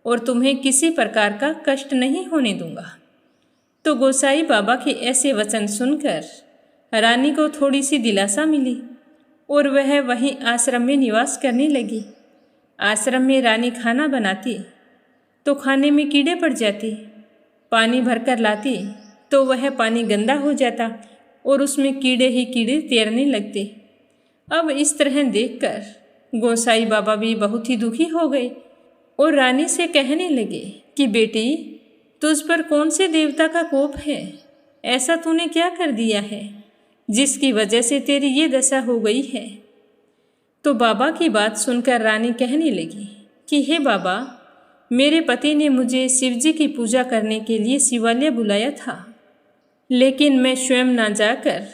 और तुम्हें किसी प्रकार का कष्ट नहीं होने दूंगा। तो गोसाई बाबा के ऐसे वचन सुनकर रानी को थोड़ी सी दिलासा मिली और वह वहीं आश्रम में निवास करने लगी। आश्रम में रानी खाना बनाती तो खाने में कीड़े पड़ जाते, पानी भरकर लाती तो वह पानी गंदा हो जाता और उसमें कीड़े ही कीड़े तैरने लगते। अब इस तरह देखकर गोसाई बाबा भी बहुत ही दुखी हो गए और रानी से कहने लगे कि बेटी, तुझ पर कौन से देवता का कोप है? ऐसा तूने क्या कर दिया है जिसकी वजह से तेरी ये दशा हो गई है? तो बाबा की बात सुनकर रानी कहने लगी कि हे बाबा, मेरे पति ने मुझे शिवजी की पूजा करने के लिए शिवालय बुलाया था, लेकिन मैं स्वयं ना जाकर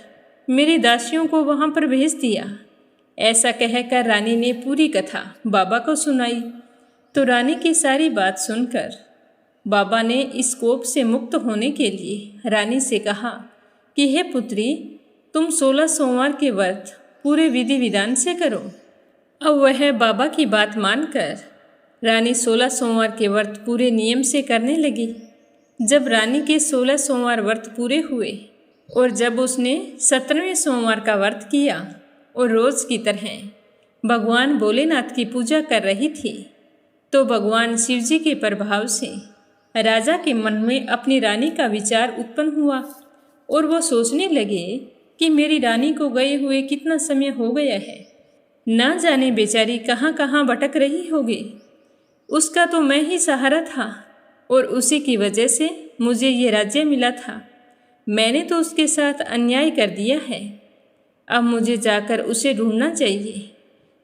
मेरी दासियों को वहाँ पर भेज दिया। ऐसा कहकर रानी ने पूरी कथा बाबा को सुनाई। तो रानी की सारी बात सुनकर बाबा ने इस कोप से मुक्त होने के लिए रानी से कहा कि हे पुत्री, तुम 16 सोमवार के व्रत पूरे विधि विधान से करो। अब वह बाबा की बात मानकर रानी 16 सोमवार के व्रत पूरे नियम से करने लगी। जब रानी के 16 सोमवार व्रत पूरे हुए और जब उसने 17वें सोमवार का व्रत किया और रोज़ की तरह भगवान भोलेनाथ की पूजा कर रही थी, तो भगवान शिवजी के प्रभाव से राजा के मन में अपनी रानी का विचार उत्पन्न हुआ और वो सोचने लगे कि मेरी रानी को गए हुए कितना समय हो गया है, ना जाने बेचारी कहाँ कहाँ भटक रही होगी। उसका तो मैं ही सहारा था और उसी की वजह से मुझे ये राज्य मिला था। मैंने तो उसके साथ अन्याय कर दिया है। अब मुझे जाकर उसे ढूंढना चाहिए।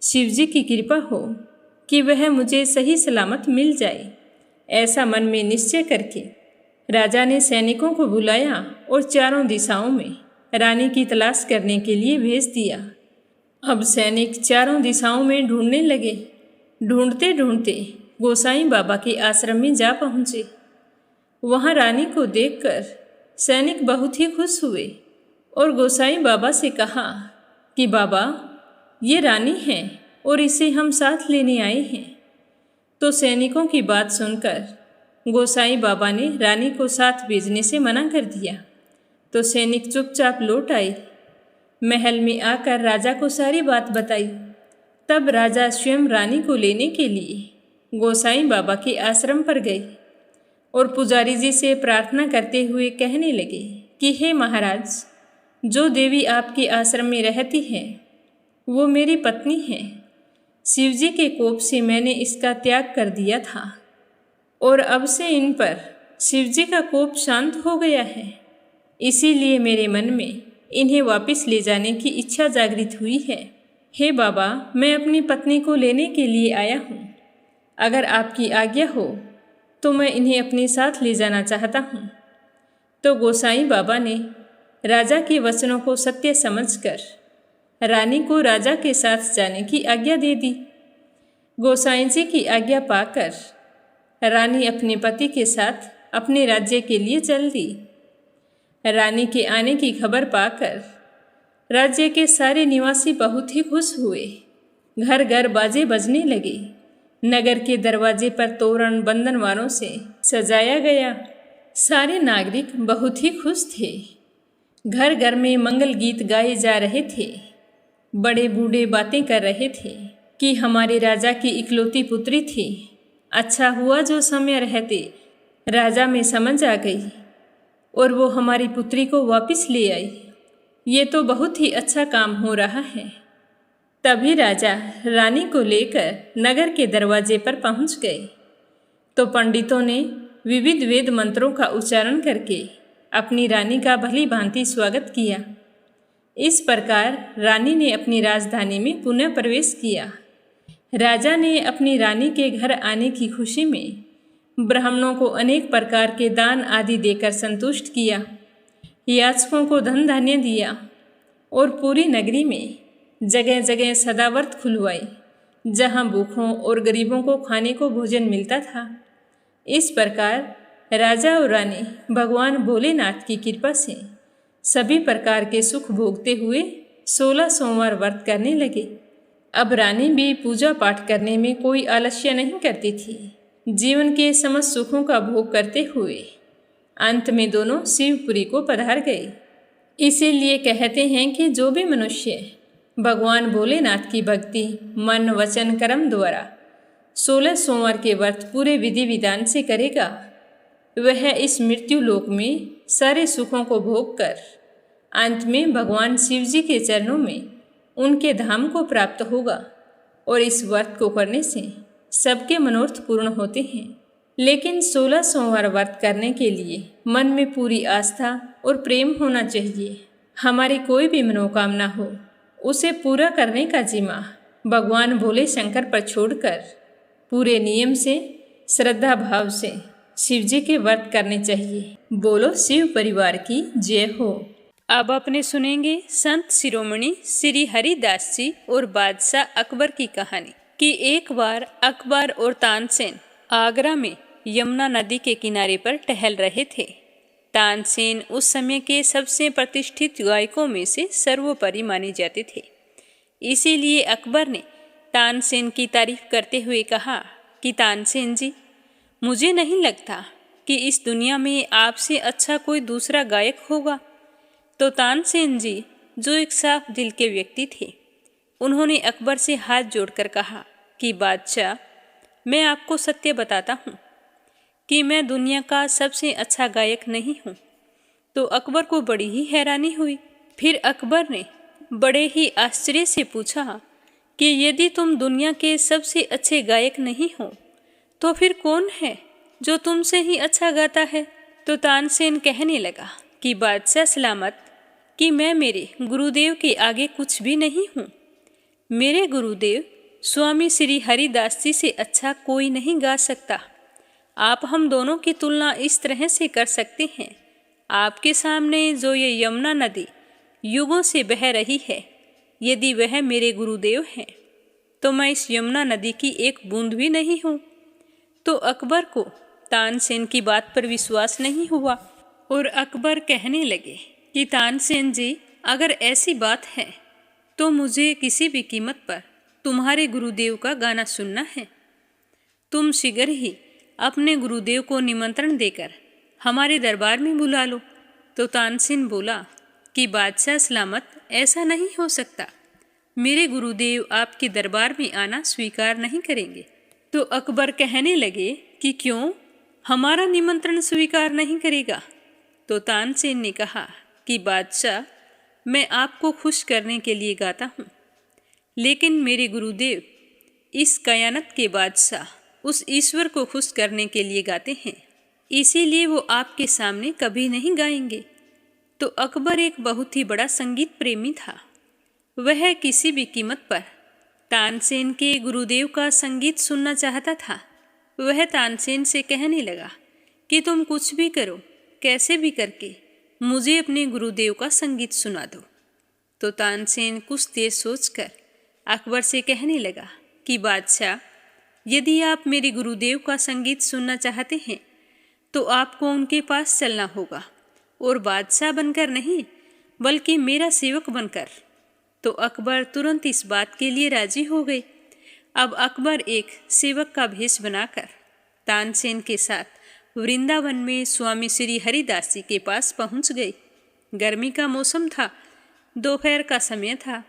शिवजी की कृपा हो कि वह मुझे सही सलामत मिल जाए। ऐसा मन में निश्चय करके राजा ने सैनिकों को बुलाया और चारों दिशाओं में रानी की तलाश करने के लिए भेज दिया। अब सैनिक चारों दिशाओं में ढूंढने लगे। ढूंढते ढूंढते गोसाई बाबा के आश्रम में जा पहुँचे। वहाँ रानी को देखकर सैनिक बहुत ही खुश हुए और गोसाई बाबा से कहा कि बाबा, ये रानी है और इसे हम साथ लेने आए हैं। तो सैनिकों की बात सुनकर गोसाई बाबा ने रानी को साथ भेजने से मना कर दिया। तो सैनिक चुपचाप लौट आए। महल में आकर राजा को सारी बात बताई। तब राजा स्वयं रानी को लेने के लिए गोसाई बाबा के आश्रम पर गए और पुजारी जी से प्रार्थना करते हुए कहने लगे कि हे महाराज, जो देवी आपके आश्रम में रहती है वो मेरी पत्नी है। शिवजी के कोप से मैंने इसका त्याग कर दिया था और अब से इन पर शिवजी का कोप शांत हो गया है। इसीलिए मेरे मन में इन्हें वापस ले जाने की इच्छा जागृत हुई है। हे बाबा, मैं अपनी पत्नी को लेने के लिए आया हूँ। अगर आपकी आज्ञा हो तो मैं इन्हें अपने साथ ले जाना चाहता हूँ। तो गोसाई बाबा ने राजा के वचनों को सत्य समझकर रानी को राजा के साथ जाने की आज्ञा दे दी। गोसाई जी की आज्ञा पाकर रानी अपने पति के साथ अपने राज्य के लिए चल दी। रानी के आने की खबर पाकर राज्य के सारे निवासी बहुत ही खुश हुए। घर घर बाजे बजने लगे। नगर के दरवाजे पर तोरण बंधनवारों से सजाया गया। सारे नागरिक बहुत ही खुश थे। घर घर में मंगल गीत गाए जा रहे थे। बड़े बूढ़े बातें कर रहे थे कि हमारे राजा की इकलौती पुत्री थी। अच्छा हुआ जो समय रहते राजा में समझ आ गई और वो हमारी पुत्री को वापस ले आई। ये तो बहुत ही अच्छा काम हो रहा है। तभी राजा रानी को लेकर नगर के दरवाजे पर पहुंच गए। तो पंडितों ने विविध वेद मंत्रों का उच्चारण करके अपनी रानी का भली भांति स्वागत किया। इस प्रकार रानी ने अपनी राजधानी में पुनः प्रवेश किया। राजा ने अपनी रानी के घर आने की खुशी में ब्राह्मणों को अनेक प्रकार के दान आदि देकर संतुष्ट किया, याचकों को धन धान्य दिया और पूरी नगरी में जगह जगह सदाव्रत खुलवाई, जहाँ भूखों और गरीबों को खाने को भोजन मिलता था। इस प्रकार राजा और रानी भगवान भोलेनाथ की कृपा से सभी प्रकार के सुख भोगते हुए 16 सोमवार व्रत करने लगे। अब रानी भी पूजा पाठ करने में कोई आलस्य नहीं करती थी। जीवन के समस्त सुखों का भोग करते हुए अंत में दोनों शिवपुरी को पधार गए। इसीलिए कहते हैं कि जो भी मनुष्य भगवान भोलेनाथ की भक्ति मन वचन कर्म द्वारा 16 सोमवार के व्रत पूरे विधि विधान से करेगा, वह इस मृत्यु लोक में सारे सुखों को भोग कर अंत में भगवान शिव जी के चरणों में उनके धाम को प्राप्त होगा। और इस व्रत को करने से सबके मनोरथ पूर्ण होते हैं। लेकिन 16 सोमवार व्रत करने के लिए मन में पूरी आस्था और प्रेम होना चाहिए। हमारी कोई भी मनोकामना हो, उसे पूरा करने का जिम्मा भगवान भोले शंकर पर छोड़कर पूरे नियम से श्रद्धा भाव से शिव जी के व्रत करने चाहिए। बोलो शिव परिवार की जय हो। अब अपने सुनेंगे संत शिरोमणि श्री हरिदास जी और बादशाह अकबर की कहानी कि एक बार अकबर और तानसेन आगरा में यमुना नदी के किनारे पर टहल रहे थे। तानसेन उस समय के सबसे प्रतिष्ठित गायकों में से सर्वोपरि माने जाते थे। इसीलिए अकबर ने तानसेन की तारीफ करते हुए कहा कि तानसेन जी, मुझे नहीं लगता कि इस दुनिया में आपसे अच्छा कोई दूसरा गायक होगा। तो तानसेन जी, जो एक साफ दिल के व्यक्ति थे, उन्होंने अकबर से हाथ जोड़कर कहा कि बादशाह, मैं आपको सत्य बताता हूँ कि मैं दुनिया का सबसे अच्छा गायक नहीं हूँ। तो अकबर को बड़ी ही हैरानी हुई। फिर अकबर ने बड़े ही आश्चर्य से पूछा कि यदि तुम दुनिया के सबसे अच्छे गायक नहीं हो तो फिर कौन है जो तुमसे ही अच्छा गाता है। तो तानसेन कहने लगा कि बादशाह सलामत, कि मैं मेरे गुरुदेव के आगे कुछ भी नहीं हूँ। मेरे गुरुदेव स्वामी श्री हरिदास जी से अच्छा कोई नहीं गा सकता। आप हम दोनों की तुलना इस तरह से कर सकते हैं, आपके सामने जो ये यमुना नदी युगों से बह रही है, यदि वह मेरे गुरुदेव हैं तो मैं इस यमुना नदी की एक बूंद भी नहीं हूँ। तो अकबर को तानसेन की बात पर विश्वास नहीं हुआ और अकबर कहने लगे कि तानसेन जी, अगर ऐसी बात है तो मुझे किसी भी कीमत पर तुम्हारे गुरुदेव का गाना सुनना है। तुम शीघ्र ही अपने गुरुदेव को निमंत्रण देकर हमारे दरबार में बुला लो। तो तानसेन बोला कि बादशाह सलामत, ऐसा नहीं हो सकता। मेरे गुरुदेव आपके दरबार में आना स्वीकार नहीं करेंगे। तो अकबर कहने लगे कि क्यों, हमारा निमंत्रण स्वीकार नहीं करेगा। तो तानसेन ने कहा कि बादशाह, मैं आपको खुश करने के लिए गाता हूँ, लेकिन मेरे गुरुदेव इस कयानत के बादशाह उस ईश्वर को खुश करने के लिए गाते हैं, इसीलिए वो आपके सामने कभी नहीं गाएंगे। तो अकबर एक बहुत ही बड़ा संगीत प्रेमी था। वह किसी भी कीमत पर तानसेन के गुरुदेव का संगीत सुनना चाहता था। वह तानसेन से कहने लगा कि तुम कुछ भी करो, कैसे भी करके मुझे अपने गुरुदेव का संगीत सुना दो। तो तानसेन कुछ देर सोचकर अकबर से कहने लगा कि बादशाह, यदि आप मेरे गुरुदेव का संगीत सुनना चाहते हैं तो आपको उनके पास चलना होगा, और बादशाह बनकर नहीं बल्कि मेरा सेवक बनकर। तो अकबर तुरंत इस बात के लिए राजी हो गए। अब अकबर एक सेवक का भेष बनाकर तानसेन के साथ वृंदावन में स्वामी श्री हरिदास जी के पास पहुंच गए। गर्मी का मौसम था, दोपहर का समय था।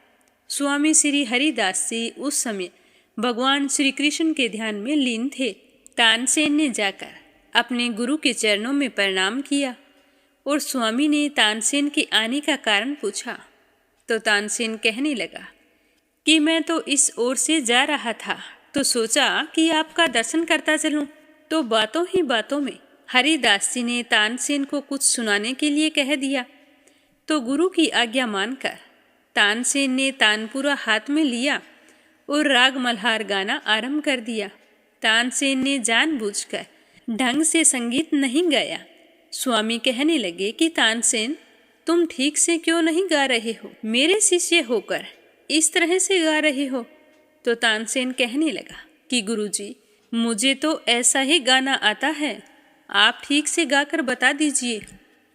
स्वामी श्री हरिदास जी उस समय भगवान श्री कृष्ण के ध्यान में लीन थे। तानसेन ने जाकर अपने गुरु के चरणों में प्रणाम किया और स्वामी ने तानसेन के आने का कारण पूछा। तो तानसेन कहने लगा कि मैं तो इस ओर से जा रहा था, तो सोचा कि आपका दर्शन करता चलूं। तो बातों ही बातों में हरिदास जी ने तानसेन को कुछ सुनाने के लिए कह दिया। तो गुरु की आज्ञा मानकर तानसेन ने तानपुरा हाथ में लिया और राग मल्हार गाना आरंभ कर दिया। तानसेन ने जानबूझकर ढंग से संगीत नहीं गाया। स्वामी कहने लगे कि तानसेन, तुम ठीक से क्यों नहीं गा रहे हो? मेरे शिष्य होकर इस तरह से गा रहे हो। तो तानसेन कहने लगा कि गुरुजी, मुझे तो ऐसा ही गाना आता है, आप ठीक से गाकर बता दीजिए।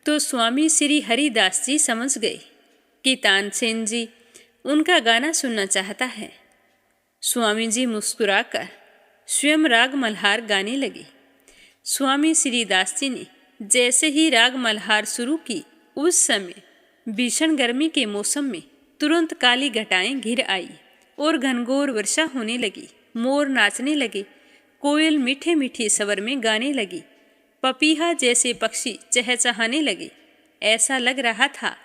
तो स्वामी श्री हरिदास जी समझ गए कि तानसेन जी उनका गाना सुनना चाहता है। स्वामी जी मुस्कुराकर स्वयं राग मल्हार गाने लगे। स्वामी श्रीदास जी ने जैसे ही राग मल्हार शुरू की, उस समय भीषण गर्मी के मौसम में तुरंत काली घटाएं घिर आई और घनघोर वर्षा होने लगी। मोर नाचने लगे, कोयल मीठे मीठे स्वर में गाने लगी, पपीहा जैसे पक्षी चहचहाने लगे। ऐसा लग रहा था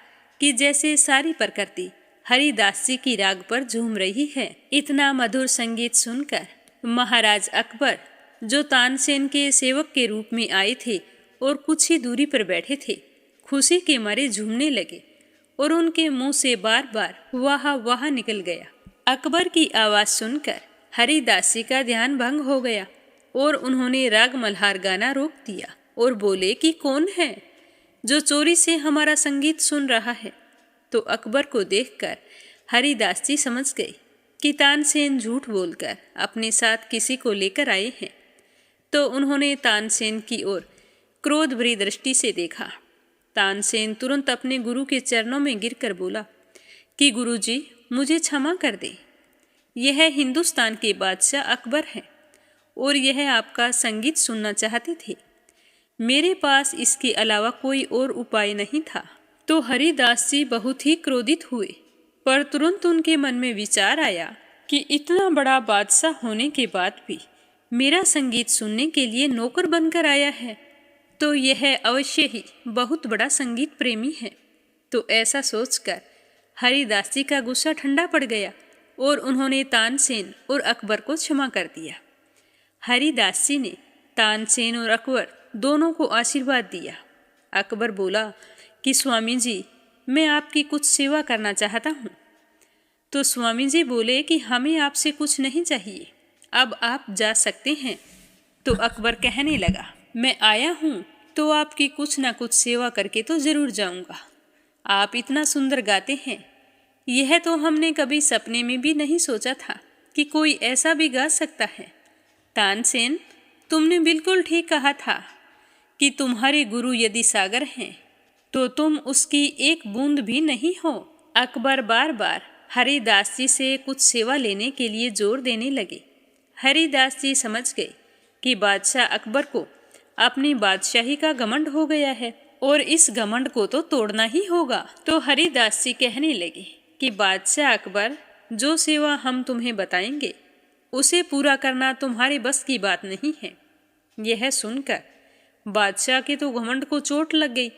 कि जैसे सारी प्रकृति हरिदास जी की राग पर झूम रही है। इतना मधुर संगीत सुनकर महाराज अकबर, जो तानसेन के सेवक के रूप में आए थे और कुछ ही दूरी पर बैठे थे, खुशी के मारे झूमने लगे और उनके मुंह से बार बार वाह वाह निकल गया। अकबर की आवाज़ सुनकर हरिदास जी का ध्यान भंग हो गया और उन्होंने राग मल्हार गाना रोक दिया और बोले कि कौन है जो चोरी से हमारा संगीत सुन रहा है। तो अकबर को देखकर हरिदास जी समझ गए कि तानसेन झूठ बोलकर अपने साथ किसी को लेकर आए हैं। तो उन्होंने तानसेन की ओर क्रोध भरी दृष्टि से देखा। तानसेन तुरंत अपने गुरु के चरणों में गिरकर बोला कि गुरुजी, मुझे क्षमा कर दे। यह हिंदुस्तान के बादशाह अकबर हैं और यह आपका संगीत सुनना चाहते थे। मेरे पास इसके अलावा कोई और उपाय नहीं था। तो हरिदास जी बहुत ही क्रोधित हुए, पर तुरंत उनके मन में विचार आया कि इतना बड़ा बादशाह होने के बाद भी मेरा संगीत सुनने के लिए नौकर बनकर आया है, तो यह अवश्य ही बहुत बड़ा संगीत प्रेमी है। तो ऐसा सोचकर हरिदास जी का गुस्सा ठंडा पड़ गया और उन्होंने तानसेन और अकबर को क्षमा कर दिया। हरिदास जी ने तानसेन और अकबर दोनों को आशीर्वाद दिया। अकबर बोला कि स्वामी जी, मैं आपकी कुछ सेवा करना चाहता हूँ। तो स्वामी जी बोले कि हमें आपसे कुछ नहीं चाहिए, अब आप जा सकते हैं। तो अकबर कहने लगा, मैं आया हूँ तो आपकी कुछ ना कुछ सेवा करके तो ज़रूर जाऊँगा। आप इतना सुंदर गाते हैं, यह तो हमने कभी सपने में भी नहीं सोचा था कि कोई ऐसा भी गा सकता है। तानसेन, तुमने बिल्कुल ठीक कहा था कि तुम्हारे गुरु यदि सागर हैं तो तुम उसकी एक बूंद भी नहीं हो। अकबर बार बार हरिदास जी से कुछ सेवा लेने के लिए जोर देने लगे। हरिदास जी समझ गए कि बादशाह अकबर को अपनी बादशाही का घमंड हो गया है और इस घमंड को तो तोड़ना ही होगा। तो हरिदास जी कहने लगे कि बादशाह अकबर, जो सेवा हम तुम्हें बताएंगे उसे पूरा करना तुम्हारे बस की बात नहीं है। यह सुनकर बादशाह के तो घमंड को चोट लग गई।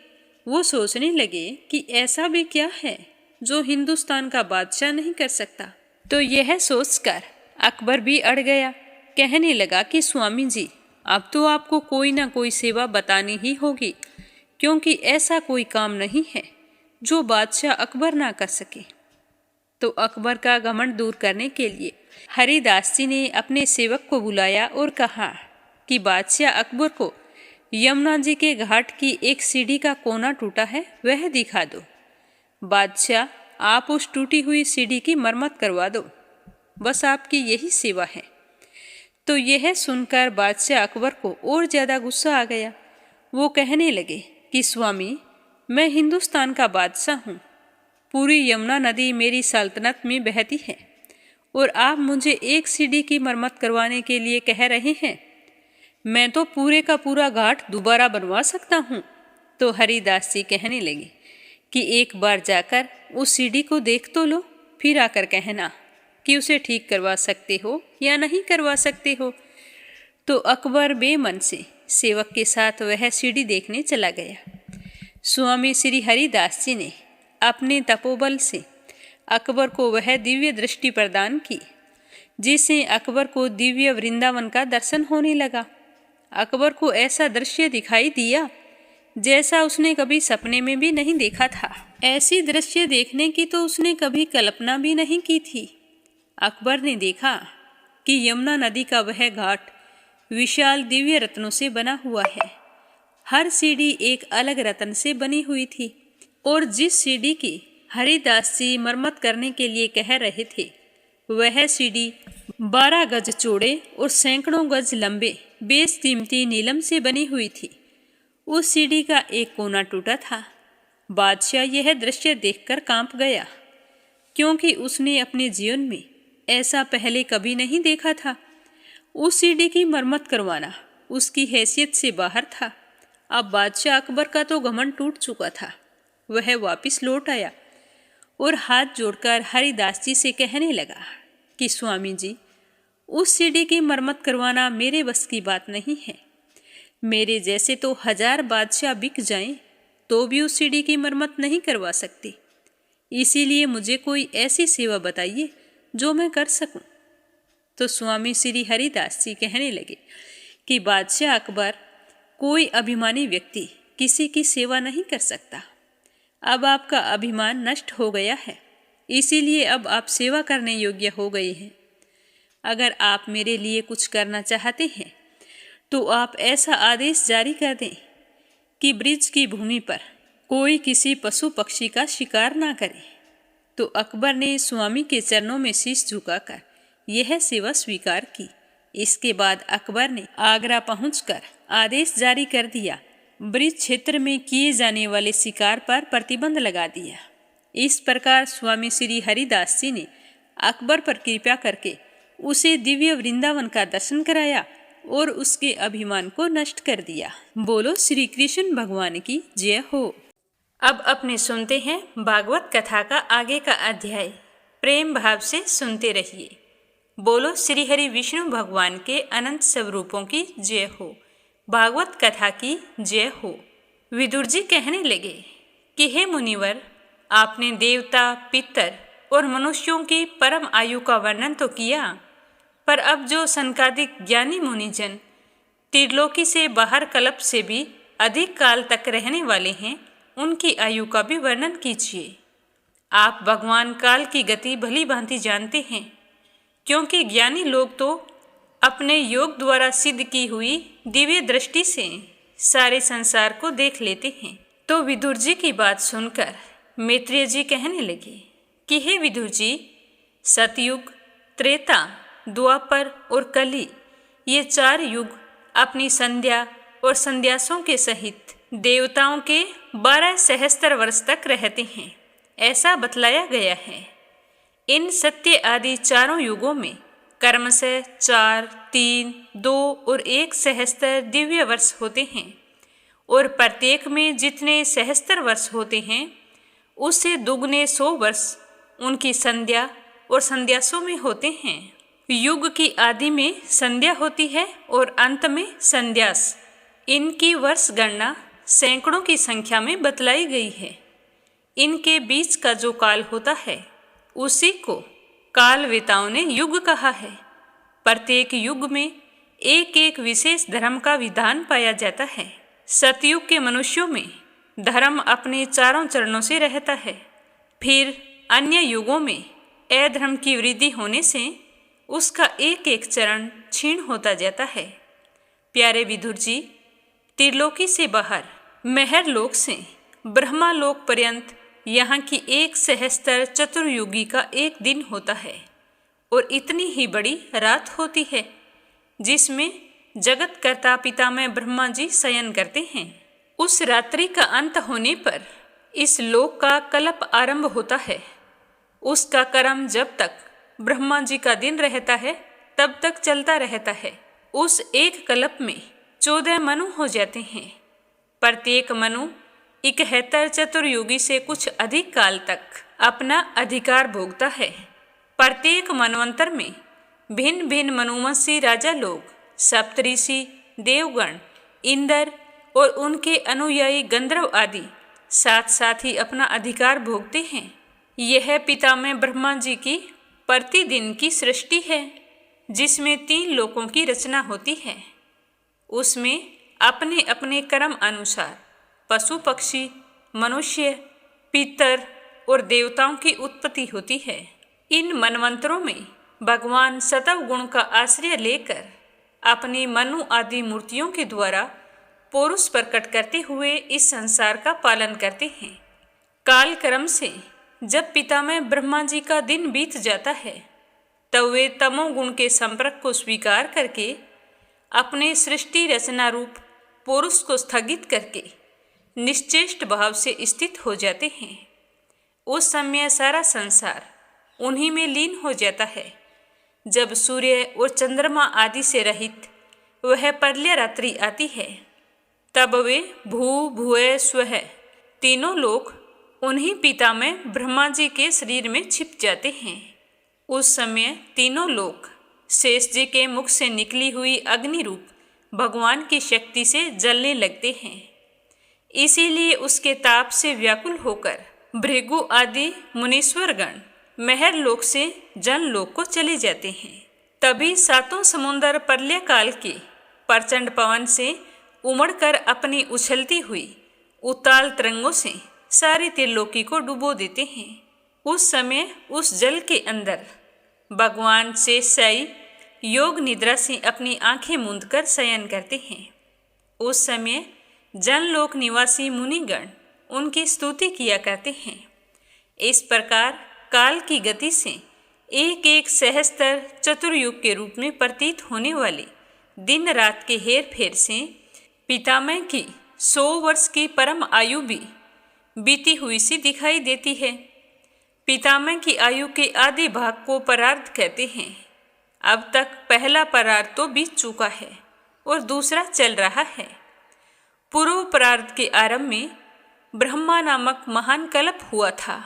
वो सोचने लगे कि ऐसा भी क्या है जो हिंदुस्तान का बादशाह नहीं कर सकता। तो यह सोचकर अकबर भी अड़ गया। कहने लगा कि स्वामी जी, अब तो आपको कोई ना कोई सेवा बतानी ही होगी, क्योंकि ऐसा कोई काम नहीं है जो बादशाह अकबर ना कर सके। तो अकबर का घमंड दूर करने के लिए हरिदास जी ने अपने सेवक को बुलाया और कहा कि बादशाह अकबर को यमुना जी के घाट की एक सीढ़ी का कोना टूटा है, वह दिखा दो। बादशाह, आप उस टूटी हुई सीढ़ी की मरम्मत करवा दो, बस आपकी यही सेवा है। तो यह सुनकर बादशाह अकबर को और ज़्यादा गुस्सा आ गया। वो कहने लगे कि स्वामी, मैं हिंदुस्तान का बादशाह हूँ, पूरी यमुना नदी मेरी सल्तनत में बहती है और आप मुझे एक सीढ़ी की मरम्मत करवाने के लिए कह रहे हैं। मैं तो पूरे का पूरा घाट दोबारा बनवा सकता हूँ। तो हरिदास जी कहने लगे कि एक बार जाकर उस सीढ़ी को देख तो लो, फिर आकर कहना कि उसे ठीक करवा सकते हो या नहीं करवा सकते हो। तो अकबर बेमन से सेवक के साथ वह सीढ़ी देखने चला गया। स्वामी श्री हरिदास जी ने अपने तपोबल से अकबर को वह दिव्य दृष्टि प्रदान की, जिससे अकबर को दिव्य वृंदावन का दर्शन होने लगा। अकबर को ऐसा दृश्य दिखाई दिया जैसा उसने कभी सपने में भी नहीं देखा था। ऐसी दृश्य देखने की तो उसने कभी कल्पना भी नहीं की थी। अकबर ने देखा कि यमुना नदी का वह घाट विशाल दिव्य रत्नों से बना हुआ है। हर सीढ़ी एक अलग रत्न से बनी हुई थी और जिस सीढ़ी की हरिदास जी मरम्मत करने के लिए कह रहे थे, वह सीढ़ी 12 गज चौड़े और सैकड़ों गज लंबे बेशकीमती नीलम से बनी हुई थी। उस सीढ़ी का एक कोना टूटा था। बादशाह यह दृश्य देखकर कांप गया, क्योंकि उसने अपने जीवन में ऐसा पहले कभी नहीं देखा था। उस सीढ़ी की मरम्मत करवाना उसकी हैसियत से बाहर था। अब बादशाह अकबर का तो घमंड टूट चुका था। वह वापस लौट आया और हाथ जोड़कर हरिदास जी से कहने लगा कि स्वामी जी, उस सीढ़ी की मरम्मत करवाना मेरे बस की बात नहीं है। मेरे जैसे तो 1000 बादशाह बिक जाएं तो भी उस सीढ़ी की मरम्मत नहीं करवा सकते। इसीलिए मुझे कोई ऐसी सेवा बताइए जो मैं कर सकूं। तो स्वामी श्री हरिदास जी कहने लगे कि बादशाह अकबर, कोई अभिमानी व्यक्ति किसी की सेवा नहीं कर सकता। अब आपका अभिमान नष्ट हो गया है, इसीलिए अब आप सेवा करने योग्य हो गए हैं। अगर आप मेरे लिए कुछ करना चाहते हैं तो आप ऐसा आदेश जारी कर दें कि ब्रिज की भूमि पर कोई किसी पशु पक्षी का शिकार ना करे। तो अकबर ने स्वामी के चरणों में शीश झुकाकर यह सेवा स्वीकार की। इसके बाद अकबर ने आगरा पहुंचकर आदेश जारी कर दिया, ब्रिज क्षेत्र में किए जाने वाले शिकार पर प्रतिबंध लगा दिया। इस प्रकार स्वामी श्री हरिदास जी ने अकबर पर कृपा करके उसे दिव्य वृंदावन का दर्शन कराया और उसके अभिमान को नष्ट कर दिया। बोलो श्री कृष्ण भगवान की जय हो। अब अपने सुनते हैं भागवत कथा का आगे का अध्याय। प्रेम भाव से सुनते रहिए। बोलो श्री हरि विष्णु भगवान के अनंत स्वरूपों की जय हो। भागवत कथा की जय हो। विदुर जी कहने लगे कि हे मुनिवर, आपने देवता, पितर और मनुष्यों की परम आयु का वर्णन तो किया, पर अब जो सनकादिक ज्ञानी मुनिजन त्रिलोकी से बाहर कल्प से भी अधिक काल तक रहने वाले हैं, उनकी आयु का भी वर्णन कीजिए। आप भगवान काल की गति भली भांति जानते हैं, क्योंकि ज्ञानी लोग तो अपने योग द्वारा सिद्ध की हुई दिव्य दृष्टि से सारे संसार को देख लेते हैं। तो विदुर जी की बात सुनकर मैत्रेय जी कहने लगे कि हे विदुर जी, सतयुग, त्रेता, द्वापर और कली, ये 4 युग अपनी संध्या और संध्यासों के सहित देवताओं के 12 सहस्त्र वर्ष तक रहते हैं, ऐसा बतलाया गया है। इन सत्य आदि चारों युगों में कर्म से 4, 3, 2 और 1 सहस्त्र दिव्य वर्ष होते हैं, और प्रत्येक में जितने सहस्त्र वर्ष होते हैं उससे दुगने 100 वर्ष उनकी संध्या और संध्यासों में होते हैं। युग की आदि में संध्या होती है और अंत में संध्यास। इनकी वर्ष गणना सैकड़ों की संख्या में बतलाई गई है। इनके बीच का जो काल होता है उसी को कालवेताओं ने युग कहा है। प्रत्येक युग में एक एक विशेष धर्म का विधान पाया जाता है। सतयुग के मनुष्यों में धर्म अपने 4 चरणों से रहता है। फिर अन्य युगों में अधर्म की वृद्धि होने से उसका एक एक चरण क्षीण होता जाता है। प्यारे विदुर जी, त्रिलोकी से बाहर महरलोक से ब्रह्मालोक पर्यंत यहाँ की 1 सहस्त्र चतुर्युगी का एक दिन होता है, और इतनी ही बड़ी रात होती है जिसमें जगत कर्ता पितामह ब्रह्मा जी शयन करते हैं। उस रात्रि का अंत होने पर इस लोक का कल्प आरंभ होता है। उसका कर्म जब तक ब्रह्मा जी का दिन रहता है तब तक चलता रहता है। उस एक कल्प में 14 मनु हो जाते हैं। प्रत्येक मनु 71 चतुर्युगी से कुछ अधिक काल तक अपना अधिकार भोगता है। प्रत्येक मनवंतर में भिन्न भिन्न मनुवंशी राजा लोग, सप्तऋषि, देवगण, इंद्र और उनके अनुयायी गंधर्व आदि साथ साथ ही अपना अधिकार भोगते हैं। यह पितामह ब्रह्मा जी की प्रतिदिन की सृष्टि है, जिसमें 3 लोकों की रचना होती है। उसमें अपने अपने कर्म अनुसार पशु पक्षी, मनुष्य, पितर और देवताओं की उत्पत्ति होती है। इन मनवंतरों में भगवान सतव गुण का आश्रय लेकर अपनी मनु आदि मूर्तियों के द्वारा पौरुष प्रकट करते हुए इस संसार का पालन करते हैं। काल क्रम से जब पितामह ब्रह्मा जी का दिन बीत जाता है तब वे तमोगुण के संपर्क को स्वीकार करके अपने सृष्टि रचना रूप पौरुष को स्थगित करके निश्चेष्ट भाव से स्थित हो जाते हैं। उस समय सारा संसार उन्हीं में लीन हो जाता है। जब सूर्य और चंद्रमा आदि से रहित वह प्रलय रात्रि आती है तब वे भू भुव स्वः तीनों लोग उन्हीं पितामह ब्रह्मा जी के शरीर में छिप जाते हैं। उस समय तीनों लोग शेष जी के मुख से निकली हुई अग्नि रूप भगवान की शक्ति से जलने लगते हैं। इसीलिए उसके ताप से व्याकुल होकर भृगु आदि मुनीश्वरगण महर लोक से जन लोक को चले जाते हैं। तभी सातों समुंदर प्रलय काल के प्रचंड पवन से उमड़कर अपनी उछलती हुई उताल तरंगों से सारी त्रिलोकी को डुबो देते हैं। उस समय उस जल के अंदर भगवान शेषशायी योग निद्रा से अपनी आंखें मूंद कर शयन करते हैं। उस समय जनलोक निवासी मुनिगण उनकी स्तुति किया करते हैं। इस प्रकार काल की गति से एक एक सहस्त्र चतुर्युग के रूप में प्रतीत होने वाले दिन रात के हेर फेर से पितामह की 100 वर्ष की परम आयु भी बीती हुई सी दिखाई देती है। पितामह की आयु के आधे भाग को परार्ध कहते हैं। अब तक पहला परार्ध तो बीत चुका है और दूसरा चल रहा है। पूर्व परार्ध के आरंभ में ब्रह्मा नामक महान कल्प हुआ था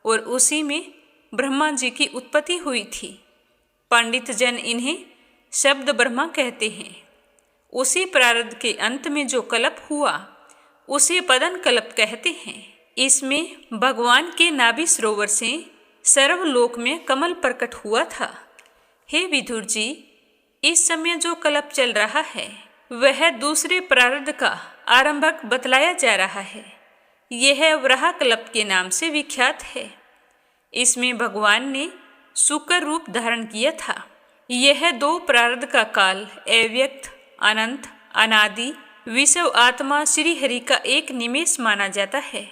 और उसी में ब्रह्मा जी की उत्पत्ति हुई थी। पंडित जन इन्हें शब्द ब्रह्मा कहते हैं। उसी प्रारब्ध के अंत में जो कल्प हुआ उसे पदन कल्प कहते हैं। इसमें भगवान के नाभि सरोवर से सर्वलोक में कमल प्रकट हुआ था। हे विदुर जी, इस समय जो कल्प चल रहा है वह दूसरे प्रारब्ध का आरंभक बतलाया जा रहा है। यह वराह कल्प के नाम से विख्यात है। इसमें भगवान ने शुक्र रूप धारण किया था। यह 2 प्रारब्ध का काल अव्यक्त, अनंत, अनादि, विश्व आत्मा श्री हरि का एक निमेष माना जाता है।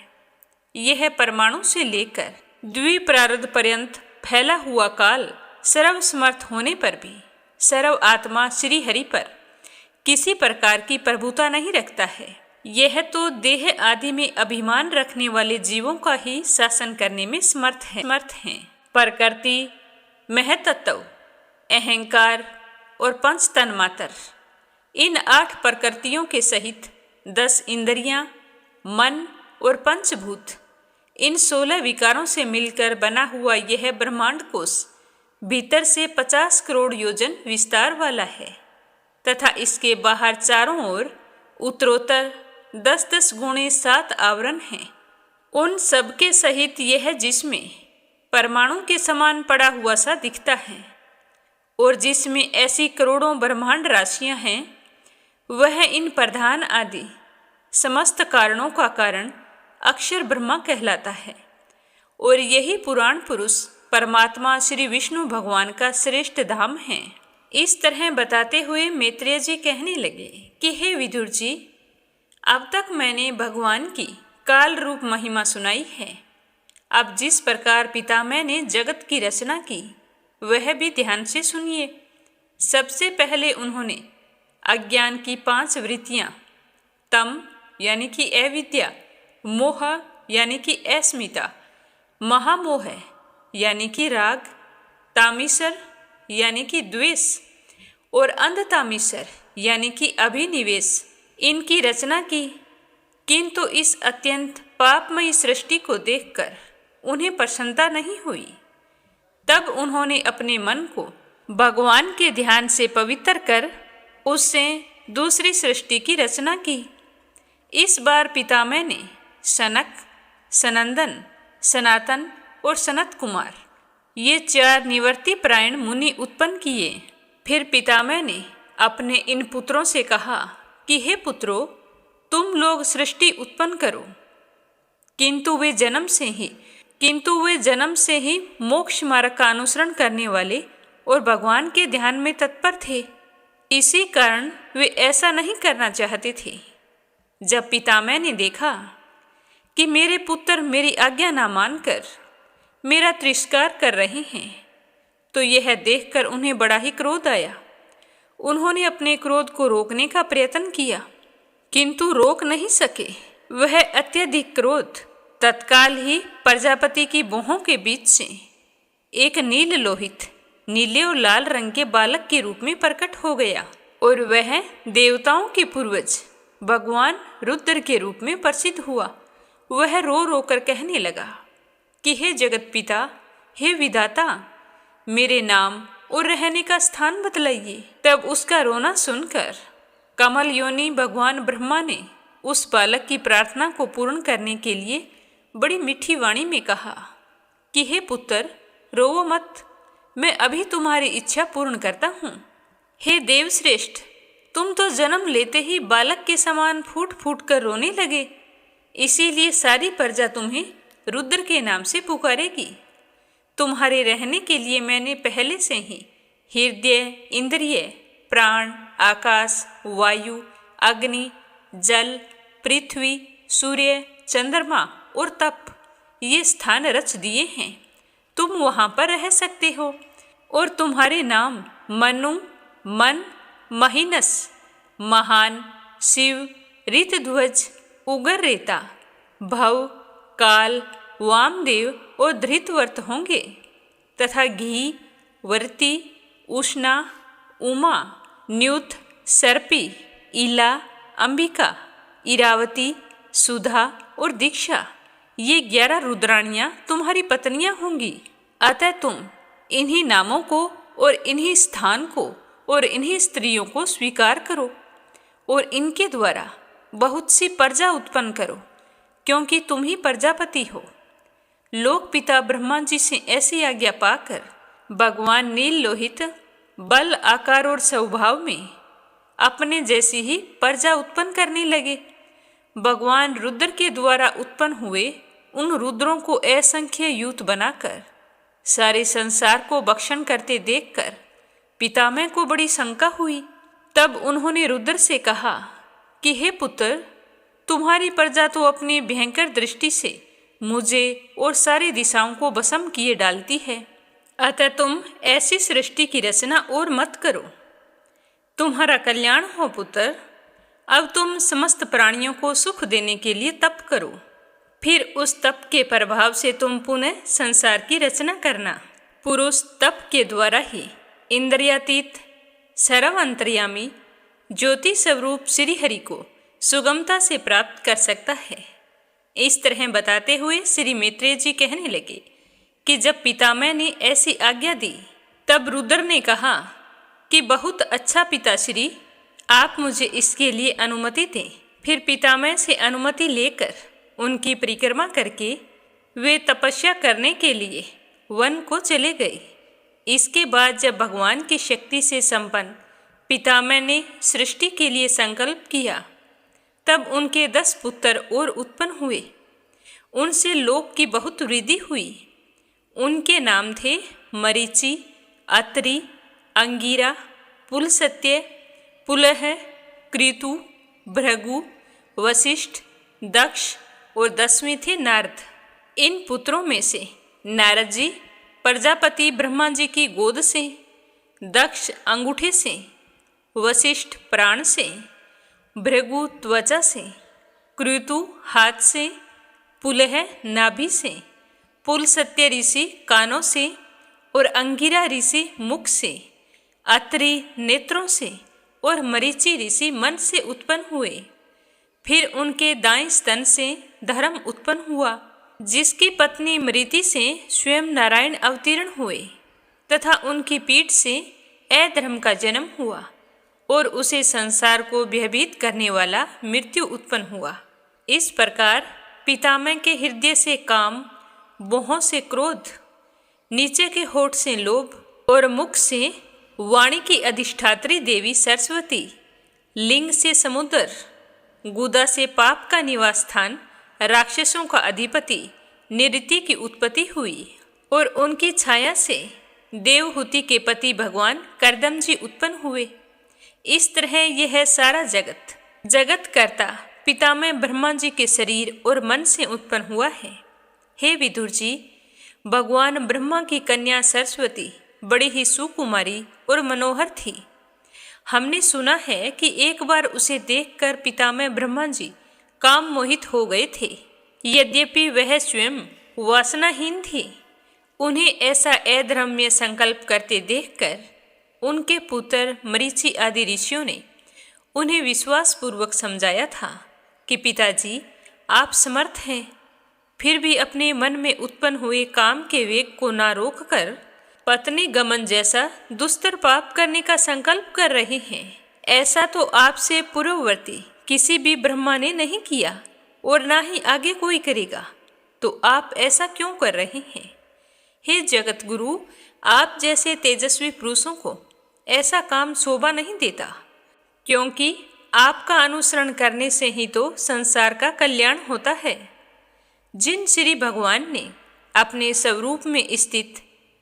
यह परमाणु से लेकर द्विप्रारब्ध पर्यंत फैला हुआ काल सर्वसमर्थ होने पर भी सर्व आत्मा श्री हरि पर किसी प्रकार की प्रभुता नहीं रखता है। यह तो देह आदि में अभिमान रखने वाले जीवों का ही शासन करने में समर्थ हैं। प्रकृति, महतत्व, अहंकार और पंच तन्मात्र, इन 8 प्रकृतियों के सहित 10 इंद्रियां, मन और पंचभूत, इन 16 विकारों से मिलकर बना हुआ यह ब्रह्मांड कोश भीतर से 50 करोड़ योजन विस्तार वाला है तथा इसके बाहर चारों ओर उत्तरोत्तर 10-10 गुणे 7 आवरण हैं। उन सबके सहित यह जिसमें परमाणु के समान पड़ा हुआ सा दिखता है और जिसमें ऐसी करोड़ों ब्रह्मांड राशियां हैं, वह इन प्रधान आदि समस्त कारणों का कारण अक्षर ब्रह्मा कहलाता है। और यही पुराण पुरुष परमात्मा श्री विष्णु भगवान का श्रेष्ठ धाम है। इस तरह बताते हुए मैत्रेय जी कहने लगे कि हे विदुर जी, अब तक मैंने भगवान की काल रूप महिमा सुनाई है। अब जिस प्रकार पितामह ने जगत की रचना की वह भी ध्यान से सुनिए। सबसे पहले उन्होंने अज्ञान की 5 वृत्तियां, तम यानी कि अविद्या, मोह यानी कि अस्मिता, महामोह यानी कि राग, तामिसर यानी कि द्वेष और अंधतामिसर यानी कि अभिनिवेश, इनकी रचना की। किंतु इस अत्यंत पापमयी सृष्टि को देखकर उन्हें प्रसन्नता नहीं हुई। तब उन्होंने अपने मन को भगवान के ध्यान से पवित्र कर उससे दूसरी सृष्टि की रचना की। इस बार पितामह ने सनक, सनंदन, सनातन और सनत कुमार, ये 4 निवर्ति प्रायण मुनि उत्पन्न किए। फिर पितामह ने अपने इन पुत्रों से कहा कि हे पुत्रों, तुम लोग सृष्टि उत्पन्न करो। किंतु वे जन्म से ही मोक्ष मार्ग का अनुसरण करने वाले और भगवान के ध्यान में तत्पर थे। इसी कारण वे ऐसा नहीं करना चाहते थे। जब पितामह ने देखा कि मेरे पुत्र मेरी आज्ञा ना मानकर मेरा तिरस्कार कर रहे हैं, तो यह देखकर उन्हें बड़ा ही क्रोध आया। उन्होंने अपने क्रोध को रोकने का प्रयत्न किया, किंतु रोक नहीं सके। वह अत्यधिक क्रोध तत्काल ही प्रजापति की भौहों के बीच से एक नील लोहित, नीले और लाल रंग के बालक के रूप में प्रकट हो गया, और वह देवताओं के पूर्वज भगवान रुद्र के रूप में प्रसिद्ध हुआ। वह रो रो कर कहने लगा कि हे जगत पिता, हे विधाता, मेरे नाम और रहने का स्थान बतलाइए। तब उसका रोना सुनकर कमल योनि भगवान ब्रह्मा ने उस बालक की प्रार्थना को पूर्ण करने के लिए बड़ी मीठी वाणी में कहा कि हे पुत्र, रोवो मत, मैं अभी तुम्हारी इच्छा पूर्ण करता हूँ। हे देवश्रेष्ठ, तुम तो जन्म लेते ही बालक के समान फूट फूट कर रोने लगे, इसीलिए सारी प्रजा तुम्हें रुद्र के नाम से पुकारेगी। तुम्हारे रहने के लिए मैंने पहले से ही हृदय, इंद्रिय, प्राण, आकाश, वायु, अग्नि, जल, पृथ्वी, सूर्य, चंद्रमा और तप ये स्थान रच दिए हैं। तुम वहाँ पर रह सकते हो, और तुम्हारे नाम मनु, मन, महिनस, महान, शिव, ऋतध्वज, उग्ररेता, भव, काल, वामदेव और धृतवर्त होंगे, तथा घी, वर्ती, उष्णा, उमा, न्युत, सर्पी, इला, अंबिका, इरावती, सुधा और दीक्षा ये 11 रुद्राणियाँ तुम्हारी पत्नियाँ होंगी। अतः तुम इन्हीं नामों को और इन्हीं स्थान को और इन्हीं स्त्रियों को स्वीकार करो और इनके द्वारा बहुत सी प्रजा उत्पन्न करो, क्योंकि तुम ही प्रजापति हो। लोक पिता ब्रह्मा जी से ऐसी आज्ञा पाकर भगवान नील लोहित बल, आकार और स्वभाव में अपने जैसी ही प्रजा उत्पन्न करने लगे। भगवान रुद्र के द्वारा उत्पन्न हुए उन रुद्रों को असंख्य यूथ बनाकर सारे संसार को भक्षण करते देखकर पितामह को बड़ी शंका हुई। तब उन्होंने रुद्र से कहा कि हे पुत्र, तुम्हारी प्रजा तो अपनी भयंकर दृष्टि से मुझे और सारी दिशाओं को भस्म किए डालती है, अतः तुम ऐसी सृष्टि की रचना और मत करो। तुम्हारा कल्याण हो पुत्र। अब तुम समस्त प्राणियों को सुख देने के लिए तप करो, फिर उस तप के प्रभाव से तुम पुनः संसार की रचना करना। पुरुष तप के द्वारा ही इंद्रियातीत, सर्व अंतर्यामी, ज्योति स्वरूप श्री हरि को सुगमता से प्राप्त कर सकता है। इस तरह बताते हुए श्री मैत्रेय जी कहने लगे कि जब पितामह ने ऐसी आज्ञा दी, तब रुद्र ने कहा कि बहुत अच्छा पिताश्री, आप मुझे इसके लिए अनुमति दें। फिर पितामह से अनुमति लेकर उनकी परिक्रमा करके वे तपस्या करने के लिए वन को चले गए। इसके बाद जब भगवान की शक्ति से संपन्न पितामह ने सृष्टि के लिए संकल्प किया, तब उनके 10 पुत्र और उत्पन्न हुए। उनसे लोक की बहुत वृद्धि हुई। उनके नाम थे मरीचि, अत्रि, अंगिरा, पुलस्त्य, पुलह, कृतु, भृगु, वशिष्ठ, दक्ष और 10वें थे नारद। इन पुत्रों में से नारद जी प्रजापति ब्रह्मा जी की गोद से, दक्ष अंगूठे से, वशिष्ठ प्राण से, भृगु त्वचा से, कृतु हाथ से, पुलह नाभि से, पुलस्त्य ऋषि कानों से और अंगिरा ऋषि मुख से, अत्रि नेत्रों से और मरीचि ऋषि मन से उत्पन्न हुए। फिर उनके दाएं स्तन से धर्म उत्पन्न हुआ, जिसकी पत्नी मरीति से स्वयं नारायण अवतीर्ण हुए, तथा उनकी पीठ से अधर्म का जन्म हुआ और उसे संसार को भयभीत करने वाला मृत्यु उत्पन्न हुआ। इस प्रकार पितामह के हृदय से काम, भौहों से क्रोध, नीचे के होठ से लोभ और मुख से वाणी की अधिष्ठात्री देवी सरस्वती, लिंग से समुद्र, गुदा से पाप का निवास स्थान, राक्षसों का अधिपति निरति की उत्पत्ति हुई और उनकी छाया से देवहूति के पति भगवान करदम जी उत्पन्न हुए। इस तरह यह सारा जगत कर्ता पितामह ब्रह्मा जी के शरीर और मन से उत्पन्न हुआ है। हे विदुर जी, भगवान ब्रह्मा की कन्या सरस्वती बड़ी ही सुकुमारी और मनोहर थी। हमने सुना है कि एक बार उसे देखकर पितामह ब्रह्मा जी काम मोहित हो गए थे। यद्यपि वह स्वयं वासनाहीन थी, उन्हें ऐसा अधर्म्य संकल्प करते देखकर उनके पुत्र मरीचि आदि ऋषियों ने उन्हें विश्वासपूर्वक समझाया था कि पिताजी, आप समर्थ हैं, फिर भी अपने मन में उत्पन्न हुए काम के वेग को ना रोककर पत्नी गमन जैसा दुस्तर पाप करने का संकल्प कर रहे हैं। ऐसा तो आपसे पूर्ववर्ती किसी भी ब्रह्मा ने नहीं किया और ना ही आगे कोई करेगा, तो आप ऐसा क्यों कर रहे हैं? हे जगत गुरु, आप जैसे तेजस्वी पुरुषों को ऐसा काम शोभा नहीं देता, क्योंकि आपका अनुसरण करने से ही तो संसार का कल्याण होता है। जिन श्री भगवान ने अपने स्वरूप में स्थित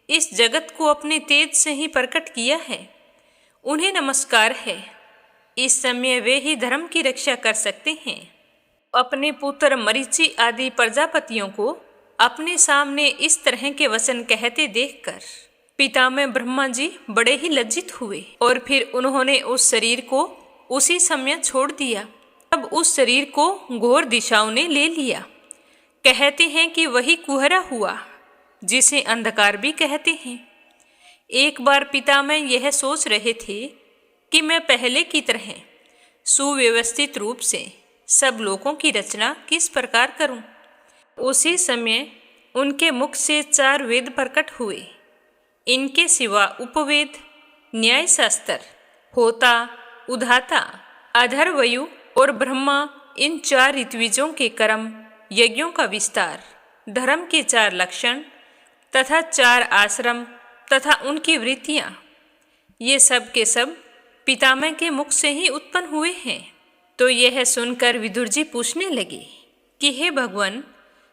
इस जगत को अपने तेज से ही प्रकट किया है, उन्हें नमस्कार है। इस समय वे ही धर्म की रक्षा कर सकते हैं। अपने पुत्र मरीचि आदि प्रजापतियों को अपने सामने इस तरह के वचन कहते देखकर पितामह ब्रह्मा जी बड़े ही लज्जित हुए और फिर उन्होंने उस शरीर को उसी समय छोड़ दिया। अब उस शरीर को घोर दिशाओं ने ले लिया। कहते हैं कि वही कुहरा हुआ, जिसे अंधकार भी कहते हैं। एक बार पितामह यह सोच रहे थे कि मैं पहले की तरह सुव्यवस्थित रूप से सब लोगों की रचना किस प्रकार करूं। उसी समय उनके मुख से 4 वेद प्रकट हुए। इनके सिवा उपवेद, न्यायशास्त्र, होता, उधाता, अधर्वयु और ब्रह्मा, इन 4 ऋत्विजों के कर्म, यज्ञों का विस्तार, धर्म के 4 लक्षण तथा 4 आश्रम तथा उनकी वृत्तियाँ, ये सब के सब पितामह के मुख से ही उत्पन्न हुए हैं। तो यह सुनकर विदुर जी पूछने लगे कि हे भगवान,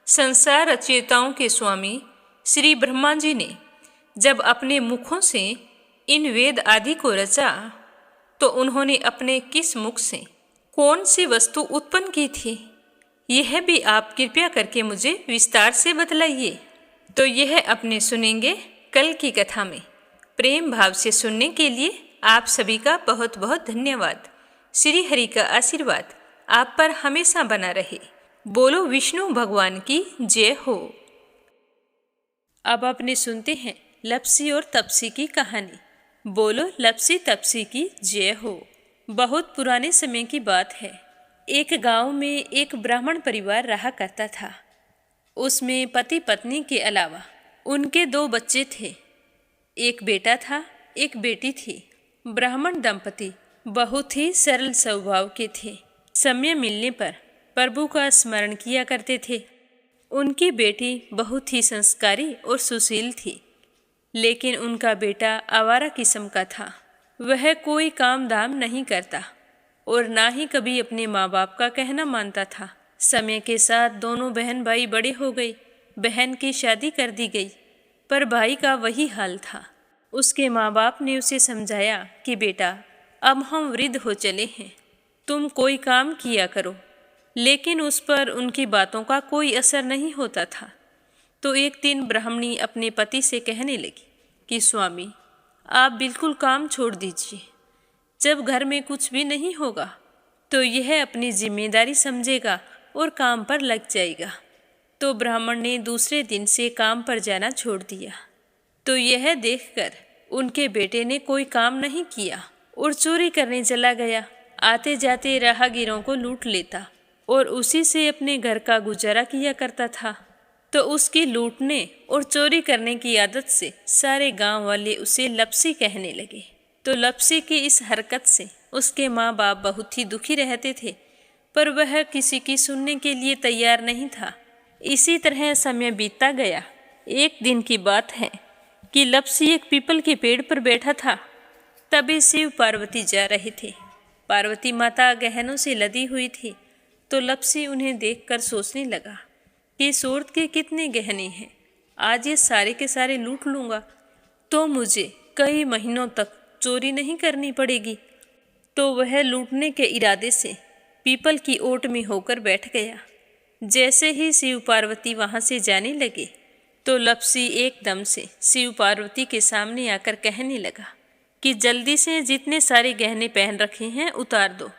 संसार रचयिताओं के स्वामी श्री ब्रह्मा जी ने जब अपने मुखों से इन वेद आदि को रचा, तो उन्होंने अपने किस मुख से कौन सी वस्तु उत्पन्न की थी, यह भी आप कृपया करके मुझे विस्तार से बतलाइए। तो यह अपने सुनेंगे कल की कथा में। प्रेम भाव से सुनने के लिए आप सभी का बहुत बहुत धन्यवाद। श्री हरि का आशीर्वाद आप पर हमेशा बना रहे। बोलो विष्णु भगवान की जय हो। अब अपने सुनते हैं लप्सी और तपसी की कहानी। बोलो लप्सी तपसी की जय हो। बहुत पुराने समय की बात है। एक गांव में एक ब्राह्मण परिवार रहा करता था। उसमें पति पत्नी के अलावा उनके 2 बच्चे थे। एक बेटा था, एक बेटी थी। ब्राह्मण दंपति बहुत ही सरल स्वभाव के थे। समय मिलने पर प्रभु का स्मरण किया करते थे। उनकी बेटी बहुत ही संस्कारी और सुशील थी, लेकिन उनका बेटा आवारा किस्म का था। वह कोई काम धाम नहीं करता और ना ही कभी अपने माँ बाप का कहना मानता था। समय के साथ दोनों बहन भाई बड़े हो गए। बहन की शादी कर दी गई, पर भाई का वही हाल था। उसके माँ बाप ने उसे समझाया कि बेटा, अब हम वृद्ध हो चले हैं, तुम कोई काम किया करो। लेकिन उस पर उनकी बातों का कोई असर नहीं होता था। तो एक दिन ब्राह्मणी अपने पति से कहने लगी कि स्वामी, आप बिल्कुल काम छोड़ दीजिए। जब घर में कुछ भी नहीं होगा तो यह अपनी जिम्मेदारी समझेगा और काम पर लग जाएगा। तो ब्राह्मण ने दूसरे दिन से काम पर जाना छोड़ दिया। तो यह देखकर उनके बेटे ने कोई काम नहीं किया और चोरी करने चला गया। आते जाते राहगीरों को लूट लेता और उसी से अपने घर का गुजारा किया करता था। तो उसकी लूटने और चोरी करने की आदत से सारे गांव वाले उसे लप्सी कहने लगे। तो लप्सी की इस हरकत से उसके माँ बाप बहुत ही दुखी रहते थे, पर वह किसी की सुनने के लिए तैयार नहीं था। इसी तरह समय बीतता गया। एक दिन की बात है कि लप्सी एक पीपल के पेड़ पर बैठा था। तभी शिव पार्वती जा रहे थे। पार्वती माता गहनों से लदी हुई थी। तो लप्सी उन्हें देखकर सोचने लगा कि सूरत के कितने गहने हैं, आज ये सारे के सारे लूट लूँगा। तो मुझे कई महीनों तक चोरी नहीं करनी पड़ेगी। तो वह लूटने के इरादे से पीपल की ओट में होकर बैठ गया। जैसे ही शिव पार्वती वहां से जाने लगे तो लप्सी एकदम से शिव पार्वती के सामने आकर कहने लगा कि जल्दी से जितने सारे गहने पहन रखे हैं उतार दो।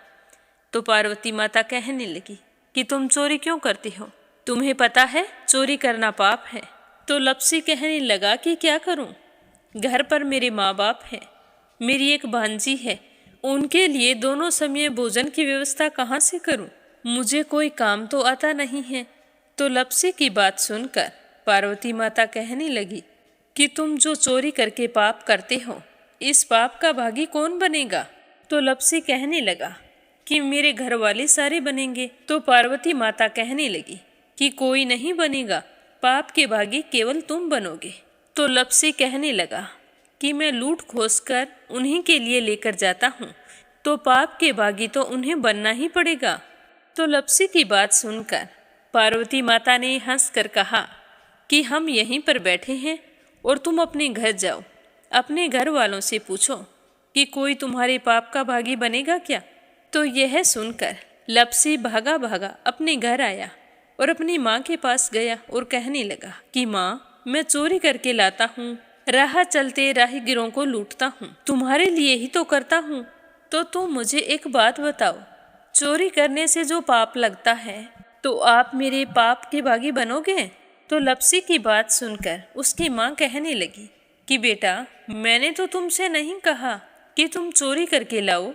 तो पार्वती माता कहने लगी कि तुम चोरी क्यों करती हो, तुम्हें पता है चोरी करना पाप है। तो लप्सी कहने लगा कि क्या करूं, घर पर मेरे माँ बाप हैं, मेरी एक भांजी है, उनके लिए दोनों समय भोजन की व्यवस्था कहाँ से करूं, मुझे कोई काम तो आता नहीं है। तो लप्सी की बात सुनकर पार्वती माता कहने लगी कि तुम जो चोरी करके पाप करते हो, इस पाप का भागी कौन बनेगा। तो लप्सी कहने लगा कि मेरे घर वाले सारे बनेंगे। तो पार्वती माता कहने लगी कि कोई नहीं बनेगा, पाप के भागी केवल तुम बनोगे। तो लप्सी कहने लगा कि मैं लूट खोस कर उन्हीं के लिए लेकर जाता हूँ, तो पाप के भागी तो उन्हें बनना ही पड़ेगा। तो लप्सी की बात सुनकर पार्वती माता ने हंसकर कहा कि हम यहीं पर बैठे हैं और तुम अपने घर जाओ, अपने घर वालों से पूछो कि कोई तुम्हारे पाप का भागी बनेगा क्या। तो यह सुनकर लप्सी भागा भागा अपने घर आया और अपनी माँ के पास गया और कहने लगा कि माँ, मैं चोरी करके लाता हूँ, राह चलते राहगीरों को लूटता हूँ, तुम्हारे लिए ही तो करता हूँ। तो तुम मुझे एक बात बताओ, चोरी करने से जो पाप लगता है तो आप मेरे पाप के भागी बनोगे। तो लप्सी की बात सुनकर उसकी माँ कहने लगी कि बेटा, मैंने तो तुमसे नहीं कहा कि तुम चोरी करके लाओ,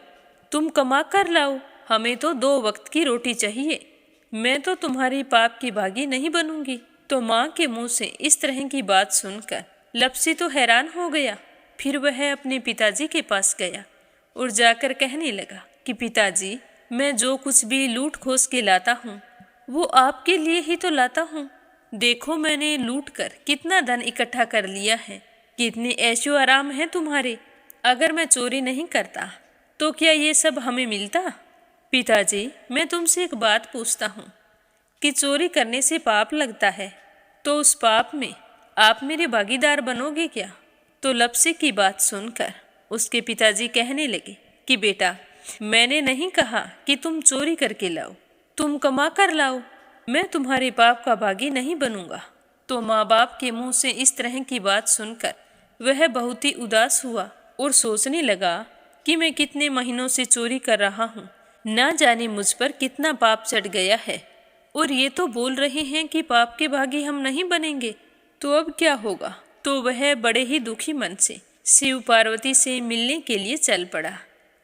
तुम कमा कर लाओ, हमें तो 2 वक्त की रोटी चाहिए, मैं तो तुम्हारे पाप की भागी नहीं बनूंगी। तो माँ के मुंह से इस तरह की बात सुनकर लप्सी तो हैरान हो गया। फिर वह अपने पिताजी के पास गया और जाकर कहने लगा कि पिताजी, मैं जो कुछ भी लूट खोस के लाता हूँ वो आपके लिए ही तो लाता हूँ। देखो मैंने लूट कर कितना धन इकट्ठा कर लिया है, कितने ऐशो आराम है तुम्हारे। अगर मैं चोरी नहीं करता तो क्या ये सब हमें मिलता। पिताजी, मैं तुमसे एक बात पूछता हूँ कि चोरी करने से पाप लगता है, तो उस पाप में आप मेरे भागीदार बनोगे क्या। तो लप्सी की बात सुनकर उसके पिताजी कहने लगे कि बेटा, मैंने नहीं कहा कि तुम चोरी करके लाओ, तुम कमा कर लाओ, मैं तुम्हारे पाप का भागी नहीं बनूंगा। तो माँ बाप के मुंह से इस तरह की बात सुनकर वह बहुत ही उदास हुआ और सोचने लगा कि मैं कितने महीनों से चोरी कर रहा हूँ, ना जाने मुझ पर कितना पाप चढ़ गया है, और ये तो बोल रहे हैं कि पाप के भागी हम नहीं बनेंगे, तो अब क्या होगा। तो वह बड़े ही दुखी मन से शिव पार्वती से मिलने के लिए चल पड़ा।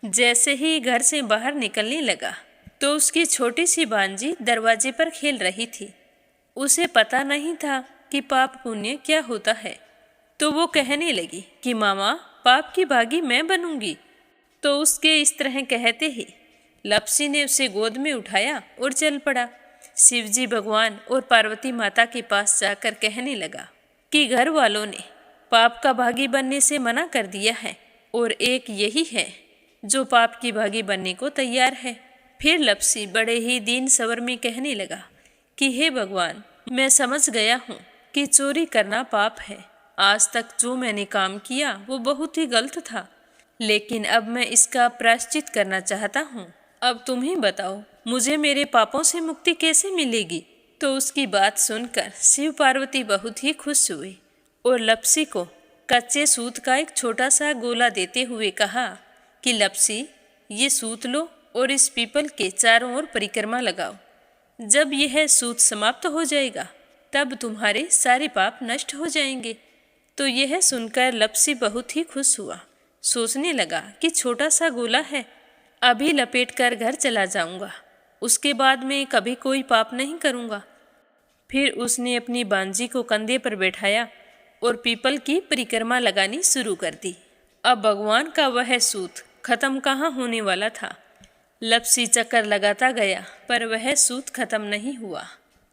जैसे ही घर से बाहर निकलने लगा तो उसकी छोटी सी भांजी दरवाजे पर खेल रही थी। उसे पता नहीं था कि पाप पुण्य क्या होता है, तो वो कहने लगी कि मामा, पाप की भागी मैं बनूंगी। तो उसके इस तरह कहते ही लप्सी ने उसे गोद में उठाया और चल पड़ा। शिवजी भगवान और पार्वती माता के पास जाकर कहने लगा कि घर वालों ने पाप का भागी बनने से मना कर दिया है और एक यही है जो पाप की भागी बनने को तैयार है। फिर लप्सी बड़े ही दीन स्वर में कहने लगा कि हे भगवान, मैं समझ गया हूँ कि चोरी करना पाप है। आज तक जो मैंने काम किया वो बहुत ही गलत था, लेकिन अब मैं इसका प्रायश्चित करना चाहता हूँ। अब तुम ही बताओ, मुझे मेरे पापों से मुक्ति कैसे मिलेगी। तो उसकी बात सुनकर शिव पार्वती बहुत ही खुश हुए और लप्सी को कच्चे सूत का एक छोटा सा गोला देते हुए कहा कि लप्सी, ये सूत लो और इस पीपल के चारों ओर परिक्रमा लगाओ। जब यह सूत समाप्त हो जाएगा तब तुम्हारे सारे पाप नष्ट हो जाएंगे। तो यह सुनकर लप्सी बहुत ही खुश हुआ। सोचने लगा कि छोटा सा गोला है, अभी लपेट कर घर चला जाऊंगा, उसके बाद में कभी कोई पाप नहीं करूंगा। फिर उसने अपनी बांजी को कंधे पर बैठाया और पीपल की परिक्रमा लगानी शुरू कर दी। अब भगवान का वह सूत खत्म कहाँ होने वाला था। लप्सी चक्कर लगाता गया पर वह सूत खत्म नहीं हुआ।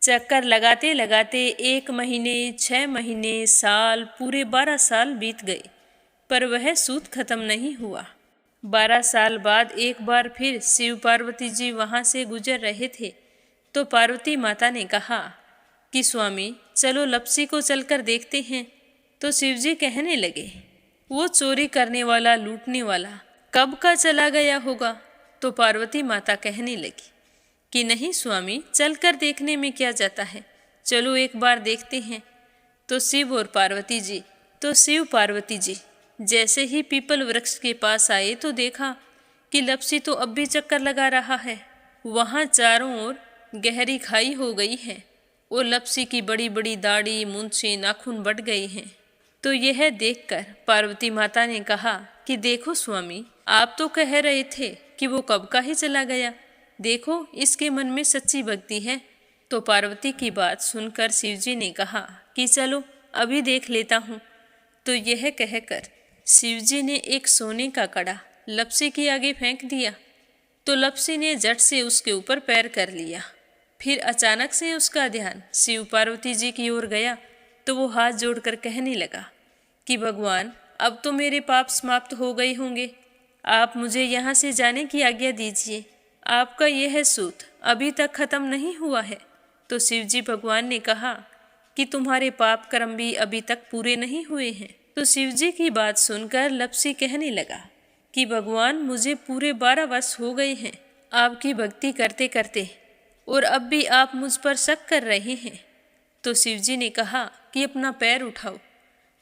चक्कर लगाते लगाते 1 महीने, 6 महीने, साल, पूरे 12 साल बीत गए पर वह सूत खत्म नहीं हुआ। 12 साल बाद एक बार फिर शिव पार्वती जी वहाँ से गुजर रहे थे तो पार्वती माता ने कहा कि स्वामी, चलो लप्सी को चलकर देखते हैं। तो शिवजी कहने लगे वो चोरी करने वाला, लूटने वाला कब का चला गया होगा। तो पार्वती माता कहने लगी कि नहीं स्वामी, चलकर देखने में क्या जाता है, चलो एक बार देखते हैं। तो शिव पार्वती जी जैसे ही पीपल वृक्ष के पास आए तो देखा कि लपसी तो अब भी चक्कर लगा रहा है। वहाँ चारों ओर गहरी खाई हो गई है और लपसी की बड़ी बड़ी दाढ़ी, मूंछें, नाखून बढ़ गए हैं। तो यह देखकर पार्वती माता ने कहा कि देखो स्वामी, आप तो कह रहे थे कि वो कब का ही चला गया, देखो इसके मन में सच्ची भक्ति है। तो पार्वती की बात सुनकर शिवजी ने कहा कि चलो अभी देख लेता हूँ। तो यह कहकर शिवजी ने एक सोने का कड़ा लपसी के आगे फेंक दिया। तो लपसी ने झट से उसके ऊपर पैर कर लिया। फिर अचानक से उसका ध्यान शिव पार्वती जी की ओर गया तो वो हाथ जोड़कर कहने लगा कि भगवान, अब तो मेरे पाप समाप्त हो गए होंगे, आप मुझे यहाँ से जाने की आज्ञा दीजिए, आपका यह सूत अभी तक खत्म नहीं हुआ है। तो शिवजी भगवान ने कहा कि तुम्हारे पाप कर्म भी अभी तक पूरे नहीं हुए हैं। तो शिवजी की बात सुनकर लपसी कहने लगा कि भगवान, मुझे पूरे 12 वर्ष हो गए हैं आपकी भक्ति करते करते, और अब भी आप मुझ पर शक कर रहे हैं। तो शिवजी ने कहा कि अपना पैर उठाओ।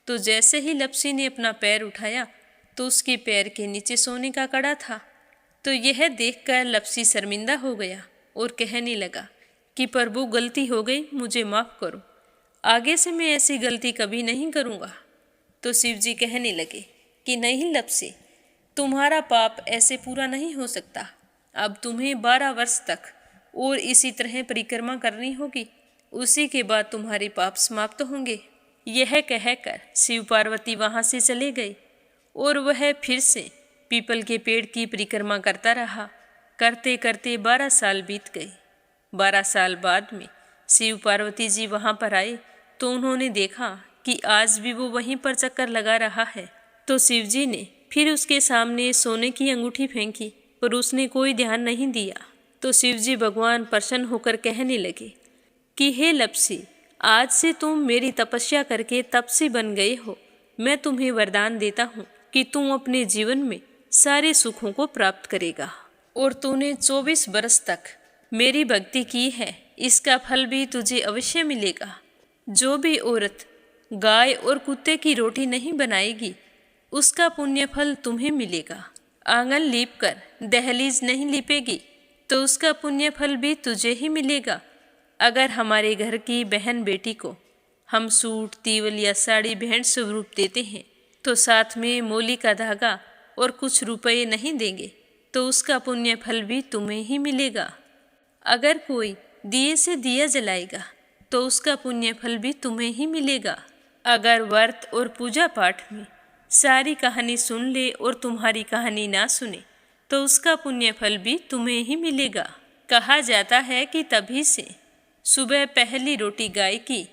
तो जैसे ही लपसी ने अपना पैर उठाया तो उसके पैर के नीचे सोने का कड़ा था। तो यह देखकर लपसी शर्मिंदा हो गया और कहने लगा कि प्रभु, गलती हो गई, मुझे माफ़ करो, आगे से मैं ऐसी गलती कभी नहीं करूँगा। तो शिवजी कहने लगे कि नहीं लपसी, तुम्हारा पाप ऐसे पूरा नहीं हो सकता, अब तुम्हें 12 वर्ष तक और इसी तरह परिक्रमा करनी होगी, उसी के बाद तुम्हारे पाप समाप्त होंगे। यह कहकर शिव पार्वती वहाँ से चले गए और वह फिर से पीपल के पेड़ की परिक्रमा करता रहा। करते करते 12 साल बीत गए। 12 साल बाद में शिव पार्वती जी वहाँ पर आए तो उन्होंने देखा कि आज भी वो वहीं पर चक्कर लगा रहा है। तो शिवजी ने फिर उसके सामने सोने की अंगूठी फेंकी पर उसने कोई ध्यान नहीं दिया। तो शिवजी भगवान प्रसन्न होकर कहने लगे कि हे लपसी, आज से तुम मेरी तपस्या करके तपसी बन गए हो। मैं तुम्हें वरदान देता हूँ कि तुम अपने जीवन में सारे सुखों को प्राप्त करेगा। और तूने 24 बरस तक मेरी भक्ति की है, इसका फल भी तुझे अवश्य मिलेगा। जो भी औरत गाय और कुत्ते की रोटी नहीं बनाएगी, उसका पुण्य फल तुम्हें मिलेगा। आंगन लीपकर दहलीज नहीं लीपेगी तो उसका पुण्य फल भी तुझे ही मिलेगा। अगर हमारे घर की बहन बेटी को हम सूट, तीवल या साड़ी भेंट स्वरूप देते हैं तो साथ में मोली का धागा और कुछ रुपए नहीं देंगे तो उसका पुण्य फल भी तुम्हें ही मिलेगा। अगर कोई दिए से दिया जलाएगा तो उसका पुण्य फल भी तुम्हें ही मिलेगा। अगर व्रत और पूजा पाठ में सारी कहानी सुन ले और तुम्हारी कहानी ना सुने तो उसका पुण्य फल भी तुम्हें ही मिलेगा। कहा जाता है कि तभी से सुबह पहली रोटी गाय की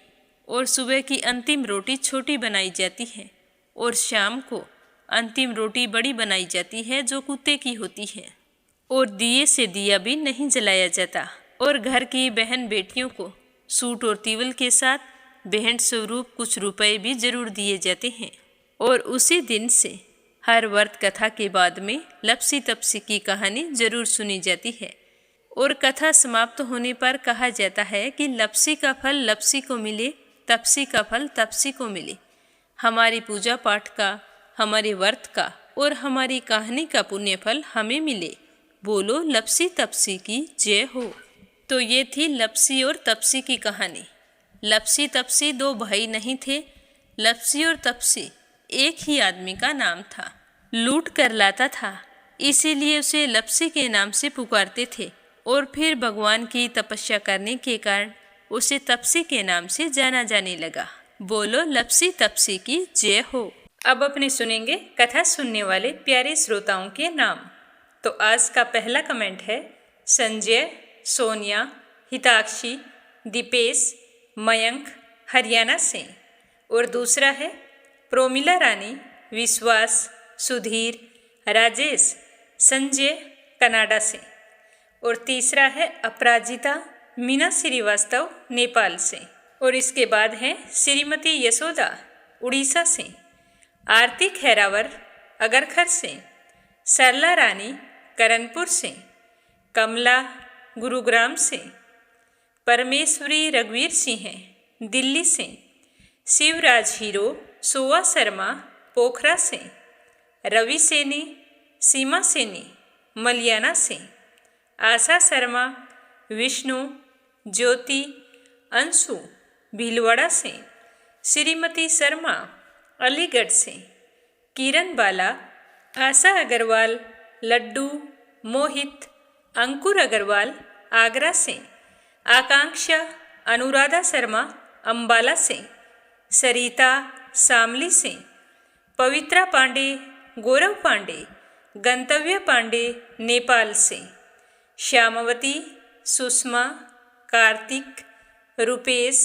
और सुबह की अंतिम रोटी छोटी बनाई जाती है और शाम को अंतिम रोटी बड़ी बनाई जाती है जो कुत्ते की होती है। और दिए से दिया भी नहीं जलाया जाता। और घर की बहन बेटियों को सूट और तीवल के साथ भेंट स्वरूप कुछ रुपए भी जरूर दिए जाते हैं। और उसी दिन से हर व्रत कथा के बाद में लपसी तपसी की कहानी जरूर सुनी जाती है। और कथा समाप्त होने पर कहा जाता है कि लपसी का फल लपसी को मिले, तपसी का फल तपसी को मिले। हमारी पूजा पाठ का, हमारे व्रत का और हमारी कहानी का पुण्य फल हमें मिले। बोलो लपसी तपसी की जय हो। तो ये थी लपसी और तपसी की कहानी। लपसी तपसी 2 भाई नहीं थे। लपसी और तपसी एक ही आदमी का नाम था। लूट कर लाता था, इसीलिए उसे लपसी के नाम से पुकारते थे। और फिर भगवान की तपस्या करने के कारण उसे तपसी के नाम से जाना जाने लगा। बोलो लपसी तपसी की जय हो। अब अपने सुनेंगे कथा सुनने वाले प्यारे श्रोताओं के नाम। तो आज का पहला कमेंट है संजय, सोनिया, हिताक्षी, दीपेश, मयंक हरियाणा से। और दूसरा है प्रोमिला रानी, विश्वास, सुधीर, राजेश, संजय कनाडा से। और तीसरा है अपराजिता मीना श्रीवास्तव, नेपाल से। और इसके बाद है श्रीमती यशोदा, उड़ीसा से। आरती खैरावर अगरखर से, सरला रानी करणपुर से, कमला गुरुग्राम से, परमेश्वरी रघुवीर सिंह दिल्ली से, शिवराज हीरो सोवा शर्मा पोखरा से, रवि सैनी सीमा सैनी मलियाना से, आशा शर्मा विष्णु ज्योति अंशु भीलवाड़ा से, श्रीमती शर्मा अलीगढ़ से, किरण बाला, आशा अग्रवाल, लड्डू, मोहित, अंकुर अग्रवाल आगरा से, आकांक्षा अनुराधा शर्मा अंबाला से, सरिता शामली से, पवित्रा पांडे, गौरव पांडे, गंतव्य पांडे नेपाल से, श्यामवती, सुषमा, कार्तिक, रुपेश,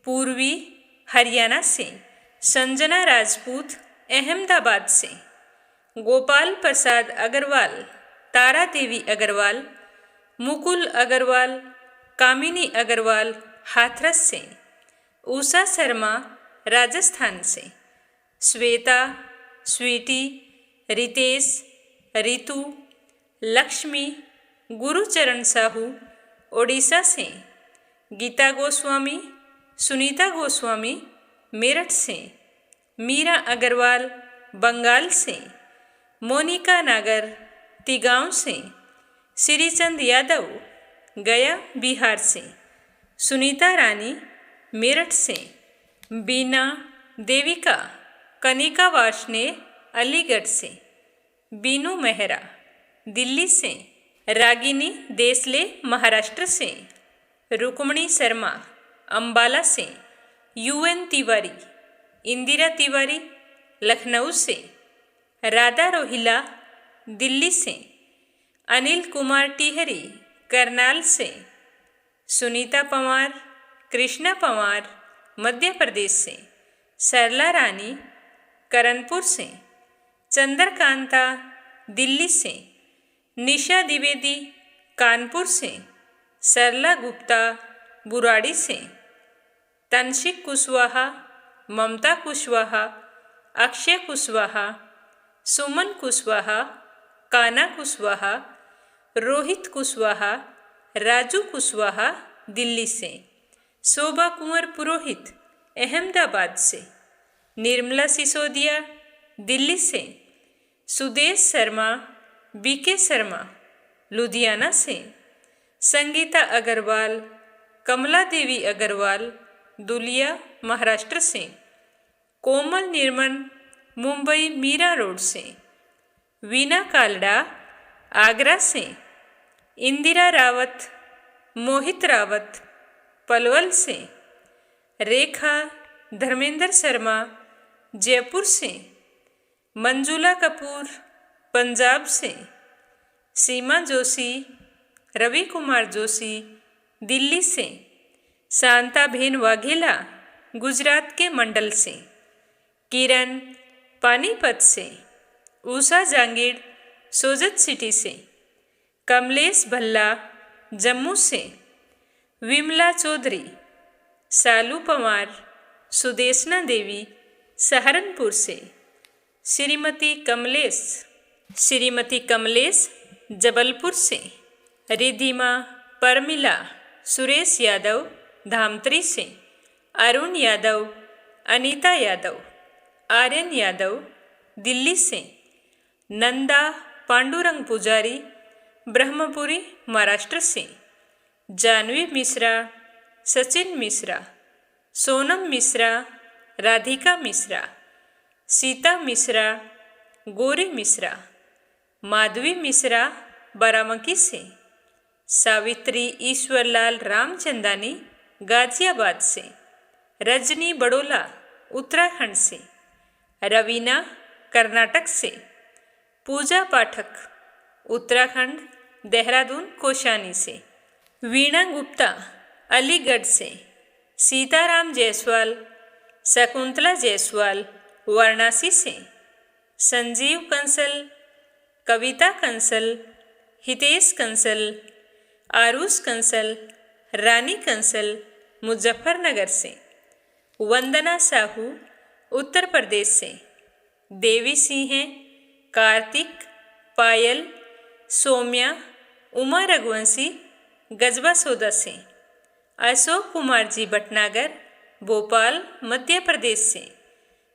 पूर्वी हरियाणा से, संजना राजपूत अहमदाबाद से, गोपाल प्रसाद अग्रवाल, तारा देवी अग्रवाल, मुकुल अग्रवाल, कामिनी अग्रवाल हाथरस से, उषा शर्मा राजस्थान से, श्वेता, स्वीटी, रितेश, रितु, लक्ष्मी, गुरुचरण साहू ओडिशा से, गीता गोस्वामी, सुनीता गोस्वामी मेरठ से, मीरा अग्रवाल बंगाल से, मोनिका नागर तिगांव से, श्रीचंद यादव गया बिहार से, सुनीता रानी मेरठ से, बीना देविका कनिका वार्ष्णे अलीगढ़ से, बीनू मेहरा दिल्ली से, रागिनी देसले महाराष्ट्र से, रुक्मणी शर्मा अंबाला से, यूएन तिवारी, इंदिरा तिवारी लखनऊ से, राधा रोहिला दिल्ली से, अनिल कुमार टिहरी करनाल से, सुनीता पवार, कृष्णा पवार मध्य प्रदेश से, सरला रानी करणपुर से, चंद्रकांता दिल्ली से, निशा द्विवेदी कानपुर से, सरला गुप्ता बुराड़ी से, तनशिक कुशवाहा, ममता कुशवाहा, अक्षय कुशवाहा, सुमन कुशवाहा, काना कुशवाहा, रोहित कुशवाहा, राजू कुशवाहा दिल्ली से, शोभा कुंवर पुरोहित अहमदाबाद से, निर्मला सिसोदिया दिल्ली से, सुदेश शर्मा बीके शर्मा लुधियाना से, संगीता अग्रवाल, कमला देवी अग्रवाल दुलिया महाराष्ट्र से, कोमल निर्मन मुंबई मीरा रोड से, वीना कालडा आगरा से, इंदिरा रावत मोहित रावत पलवल से, रेखा धर्मेंद्र शर्मा जयपुर से, मंजुला कपूर पंजाब से, सीमा जोशी रवि कुमार जोशी दिल्ली से, शांताबेन वाघेला गुजरात के मंडल से, किरण पानीपत से, उषा जांगीर सोजत सिटी से, कमलेश भल्ला जम्मू से, विमला चौधरी, सालू पवार, सुदेशना देवी सहारनपुर से, श्रीमती कमलेश जबलपुर से, रिधिमा परमिला सुरेश यादव धामत्री से, अरुण यादव, अनीता यादव, आर्यन यादव दिल्ली से, नंदा पांडुरंग पुजारी ब्रह्मपुरी महाराष्ट्र से, जानवी मिश्रा, सचिन मिश्रा, सोनम मिश्रा, राधिका मिश्रा, सीता मिश्रा, गौरी मिश्रा, माधवी मिश्रा बारामकी से, सावित्री ईश्वरलाल रामचंदानी गाजियाबाद से, रजनी बड़ोला उत्तराखंड से, रवीना कर्नाटक से, पूजा पाठक उत्तराखंड देहरादून कोशानी से, वीणा गुप्ता अलीगढ़ से, सीताराम जायसवाल शकुंतला जायसवाल वाराणसी से, संजीव कंसल, कविता कंसल, हितेश कंसल, आरुष कंसल, रानी कंसल मुजफ्फरनगर से, वंदना साहू उत्तर प्रदेश से, देवी सिंह हैं, कार्तिक, पायल, सौम्या, उमा रघुवंशी गजबा सौदा से, अशोक कुमार जी भटनागर भोपाल मध्य प्रदेश से,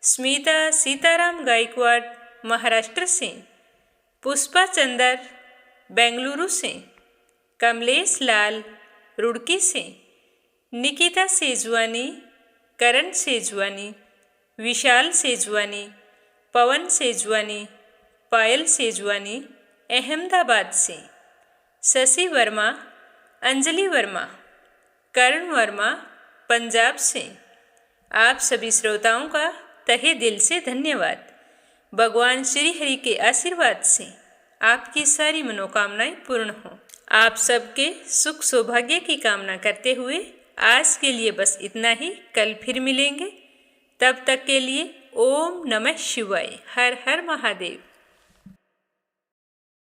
स्मिता सीताराम गायकवाड़ महाराष्ट्र से, पुष्पा चंदर बेंगलुरु से, कमलेश लाल रुड़की से, निकिता सेजवानी, करण सेजवानी, विशाल सेजवानी, पवन सेजवानी, पायल सेजवानी अहमदाबाद से, शशि वर्मा, अंजलि वर्मा, करण वर्मा पंजाब से। आप सभी श्रोताओं का तहे दिल से धन्यवाद। भगवान श्री हरि के आशीर्वाद से आपकी सारी मनोकामनाएं पूर्ण हों। आप सबके सुख सौभाग्य की कामना करते हुए आज के लिए बस इतना ही। कल फिर मिलेंगे, तब तक के लिए ओम नमः शिवाय। हर हर महादेव।